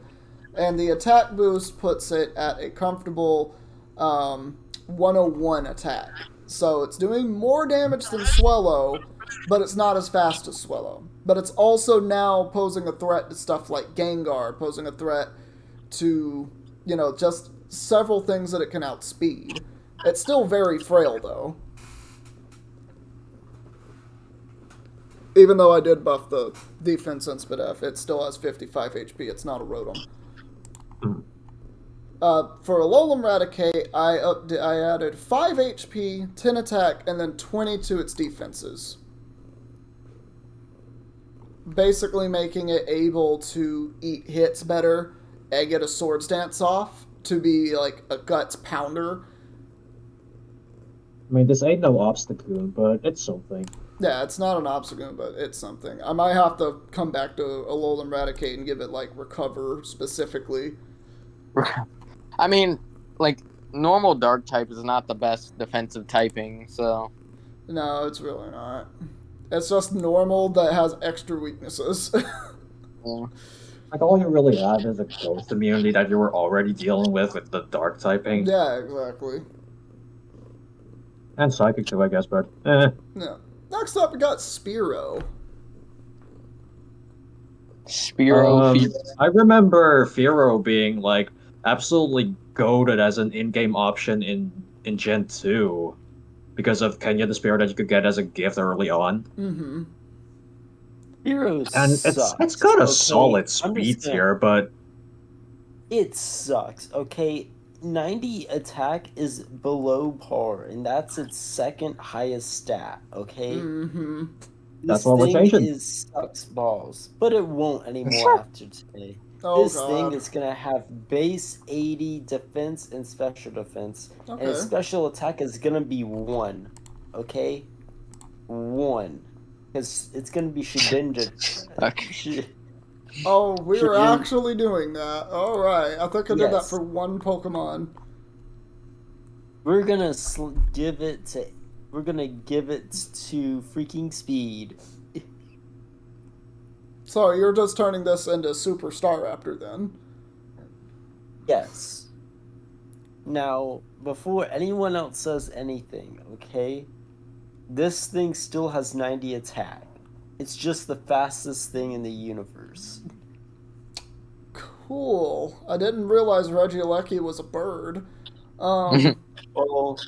[SPEAKER 1] And the attack boost puts it at a comfortable 101 attack. So it's doing more damage than Swellow, but it's not as fast as Swellow. But it's also now posing a threat to stuff like Gengar, posing a threat to, just several things that it can outspeed. It's still very frail, though. Even though I did buff the defense and speed F, it still has 55 HP. It's not a Rotom. For Alolan Raticate, I added 5 HP, 10 attack, and then 20 to its defenses. Basically making it able to eat hits better and get a Swords Dance off, to be like a guts pounder.
[SPEAKER 3] I mean, this ain't no obstacle, but it's something.
[SPEAKER 1] Yeah, it's not an Obstagoon, but it's something. I might have to come back to Alolan Raticate and give it like Recover specifically.
[SPEAKER 2] I mean, like normal dark type is not the best defensive typing, so
[SPEAKER 1] No, it's really not. It's just normal that has extra weaknesses.
[SPEAKER 2] yeah.
[SPEAKER 3] Like, all you really have is a ghost immunity that you were already dealing with the dark typing.
[SPEAKER 1] Yeah, exactly.
[SPEAKER 3] And psychic too, I guess, but
[SPEAKER 1] Yeah. Next up, we got Spearow.
[SPEAKER 2] Spearow.
[SPEAKER 3] I remember Firo being like absolutely goaded as an in-game option in Gen 2 because of Kenya the Spear that you could get as a gift early on.
[SPEAKER 1] Mm-hmm.
[SPEAKER 4] Hero
[SPEAKER 3] And
[SPEAKER 4] sucks.
[SPEAKER 3] it's got a
[SPEAKER 4] okay?
[SPEAKER 3] solid
[SPEAKER 4] I'm just
[SPEAKER 3] speed
[SPEAKER 4] gonna-
[SPEAKER 3] tier, but
[SPEAKER 4] It sucks, okay? 90 attack is below par, and that's its second highest stat, okay?
[SPEAKER 1] Mm-hmm.
[SPEAKER 3] That's what we're changing.
[SPEAKER 4] Is sucks balls, but it won't anymore after today.
[SPEAKER 1] Oh,
[SPEAKER 4] This thing
[SPEAKER 1] God.
[SPEAKER 4] is gonna have base 80 defense and special defense, and its
[SPEAKER 1] Okay.
[SPEAKER 4] special attack is gonna be 1, okay? 1. Because it's gonna be Shedinja.
[SPEAKER 2] Okay.
[SPEAKER 1] Oh, we're
[SPEAKER 4] Sure.
[SPEAKER 1] actually doing that. All right. I think I did that
[SPEAKER 4] Yes.
[SPEAKER 1] for one Pokemon.
[SPEAKER 4] We're gonna give it to. We're gonna give it to freaking Speed.
[SPEAKER 1] So you're just turning this into Super Staraptor then?
[SPEAKER 4] Yes. Now, before anyone else says anything, okay? This thing still has 90 attack. It's just the fastest thing in the universe.
[SPEAKER 1] Cool. I didn't realize Regieleki was a bird.
[SPEAKER 4] Well,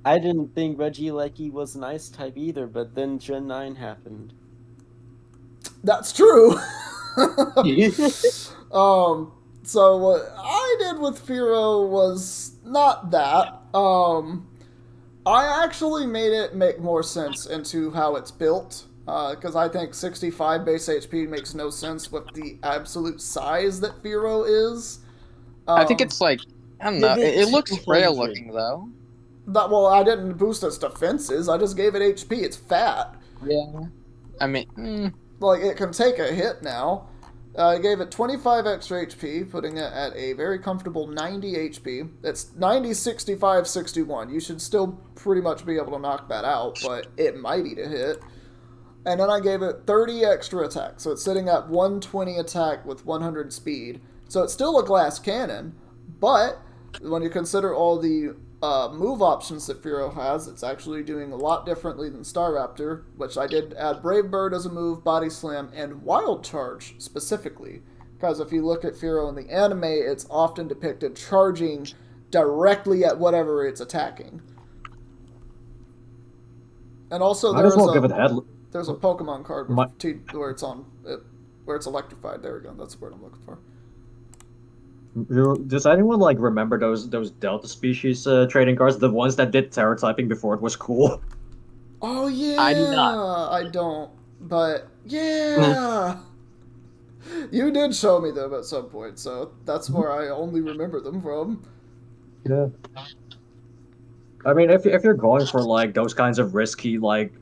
[SPEAKER 4] I didn't think Regieleki was an ice type either, but then Gen 9 happened.
[SPEAKER 1] That's true. So what I did with Firo was not that. I actually made it make more sense into how it's built. Because I think 65 base HP makes no sense with the absolute size that Firo is.
[SPEAKER 2] I think it's like I don't know.
[SPEAKER 4] Give it
[SPEAKER 2] It looks
[SPEAKER 4] 200.
[SPEAKER 2] frail looking though.
[SPEAKER 1] that. Well, I didn't boost its defenses. I just gave it HP. It's fat.
[SPEAKER 2] Yeah. I mean,
[SPEAKER 1] Like, it can take a hit now. I gave it 25 extra HP, putting it at a very comfortable 90 HP. It's 90, 65, 61. You should still pretty much be able to knock that out, but it might eat a hit. And then I gave it 30 extra attack, so it's sitting at 120 attack with 100 speed. So it's still a glass cannon, but when you consider all the move options that Firo has, it's actually doing a lot differently than Staraptor, which I did add Brave Bird as a move, Body Slam, and Wild Charge specifically. Because if you look at Firo in the anime, it's often depicted charging directly at whatever it's attacking. And also
[SPEAKER 3] might as well give it head.
[SPEAKER 1] there's a Pokemon card
[SPEAKER 3] My-
[SPEAKER 1] where it's on it, where it's electrified. There we go. That's the word I'm looking for.
[SPEAKER 3] Does anyone like remember those Delta species trading cards, the ones that did Terra typing before it was cool?
[SPEAKER 1] Oh yeah,
[SPEAKER 2] I do not.
[SPEAKER 1] I don't, but yeah, you did show me them at some point, so that's where I only remember them from.
[SPEAKER 3] Yeah. I mean, if you're going for like those kinds of risky like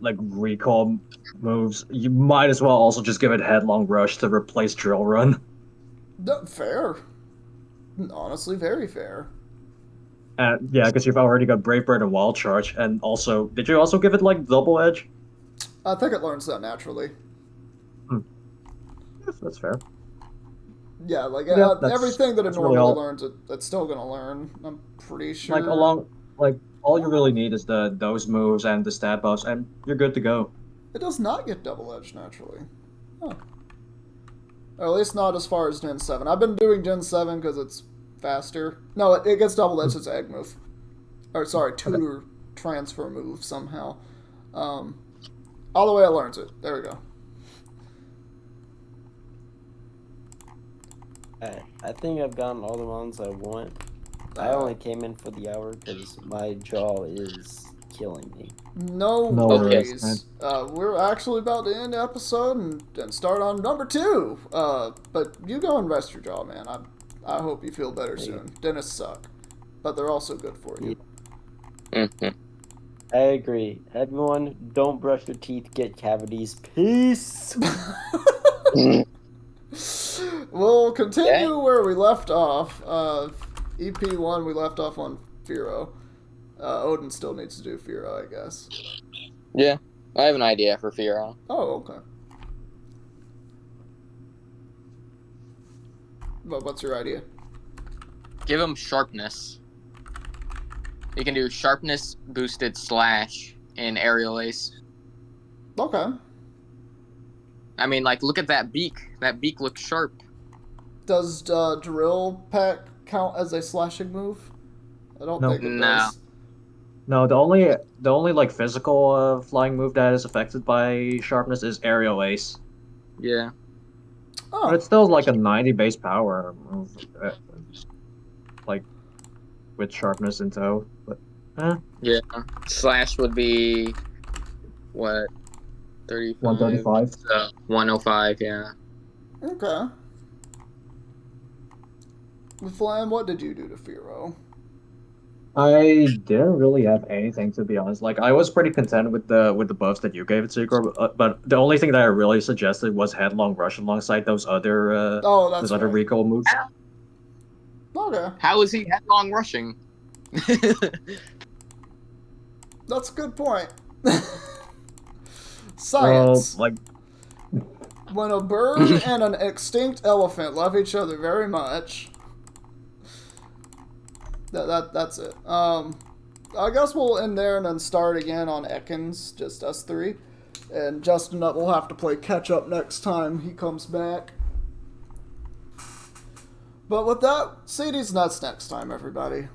[SPEAKER 3] recall moves, you might as well also just give it Headlong Rush to replace Drill Run.
[SPEAKER 1] Fair, honestly, very fair.
[SPEAKER 3] And yeah, because you've already got Brave Bird and Wild Charge, and also, did you also give it like Double Edge?
[SPEAKER 1] I think it learns that naturally.
[SPEAKER 3] Yes, that's fair.
[SPEAKER 1] Yeah, like
[SPEAKER 3] Yeah,
[SPEAKER 1] everything that it
[SPEAKER 3] that's really
[SPEAKER 1] normally
[SPEAKER 3] all.
[SPEAKER 1] learns, it's still gonna learn. I'm pretty sure.
[SPEAKER 3] Like all you really need is those moves and the stat buffs, and you're good to go.
[SPEAKER 1] It does not get double edge naturally. Huh. Or at least not as far as Gen 7. I've been doing Gen 7 because it's faster. No, it gets double edge as egg move. Or sorry, tutor transfer move somehow. All the way it learns it. There we go.
[SPEAKER 4] I think I've gotten all the ones I want. I only came in for the hour because my jaw is killing me.
[SPEAKER 1] No
[SPEAKER 3] No
[SPEAKER 1] worries.
[SPEAKER 3] worries,
[SPEAKER 1] We're actually about to end the episode and start on number 2. But you go and rest your jaw, man. I hope you feel better soon. Dentists suck, but they're also good for you.
[SPEAKER 2] Mhm.
[SPEAKER 4] I agree. Everyone, don't brush your teeth, get cavities. Peace.
[SPEAKER 1] We'll continue
[SPEAKER 2] Yeah.
[SPEAKER 1] where we left off. EP1, we left off on Firo. Odin still needs to do Firo, I guess.
[SPEAKER 2] Yeah, I have an idea for Firo.
[SPEAKER 1] Oh, okay. But what's your idea?
[SPEAKER 2] Give him sharpness. He can do sharpness boosted slash in aerial ace.
[SPEAKER 1] Okay.
[SPEAKER 2] I mean, like, look at that beak. That beak looks sharp.
[SPEAKER 1] Does Drill Peck count as a slashing move? I don't
[SPEAKER 3] No.
[SPEAKER 1] think it
[SPEAKER 2] No.
[SPEAKER 1] does.
[SPEAKER 3] No, the only like physical flying move that is affected by sharpness is aerial ace.
[SPEAKER 2] Yeah.
[SPEAKER 3] But
[SPEAKER 1] Oh,
[SPEAKER 3] it's still like a 90 base power move, like with sharpness in tow. But
[SPEAKER 2] Yeah. Slash would be, what, 35?
[SPEAKER 3] 135.
[SPEAKER 2] So 105, yeah.
[SPEAKER 1] okay. Flan, what did you do to Firo?
[SPEAKER 3] I didn't really have anything to be honest. Like I was pretty content with the buffs that you gave it, Secret. But the only thing that I really suggested was headlong rush alongside
[SPEAKER 1] Oh, that's
[SPEAKER 3] those other
[SPEAKER 1] right.
[SPEAKER 3] recall moves.
[SPEAKER 1] Okay,
[SPEAKER 2] How is he headlong rushing?
[SPEAKER 1] that's a good point.
[SPEAKER 3] Well,
[SPEAKER 1] Science.
[SPEAKER 3] like
[SPEAKER 1] When a bird and an extinct elephant love each other very much. That's it. I guess we'll end there and then start again on Ekans, just us three. And Justin will have to play catch up next time he comes back. But with that, CD's nuts next time, everybody.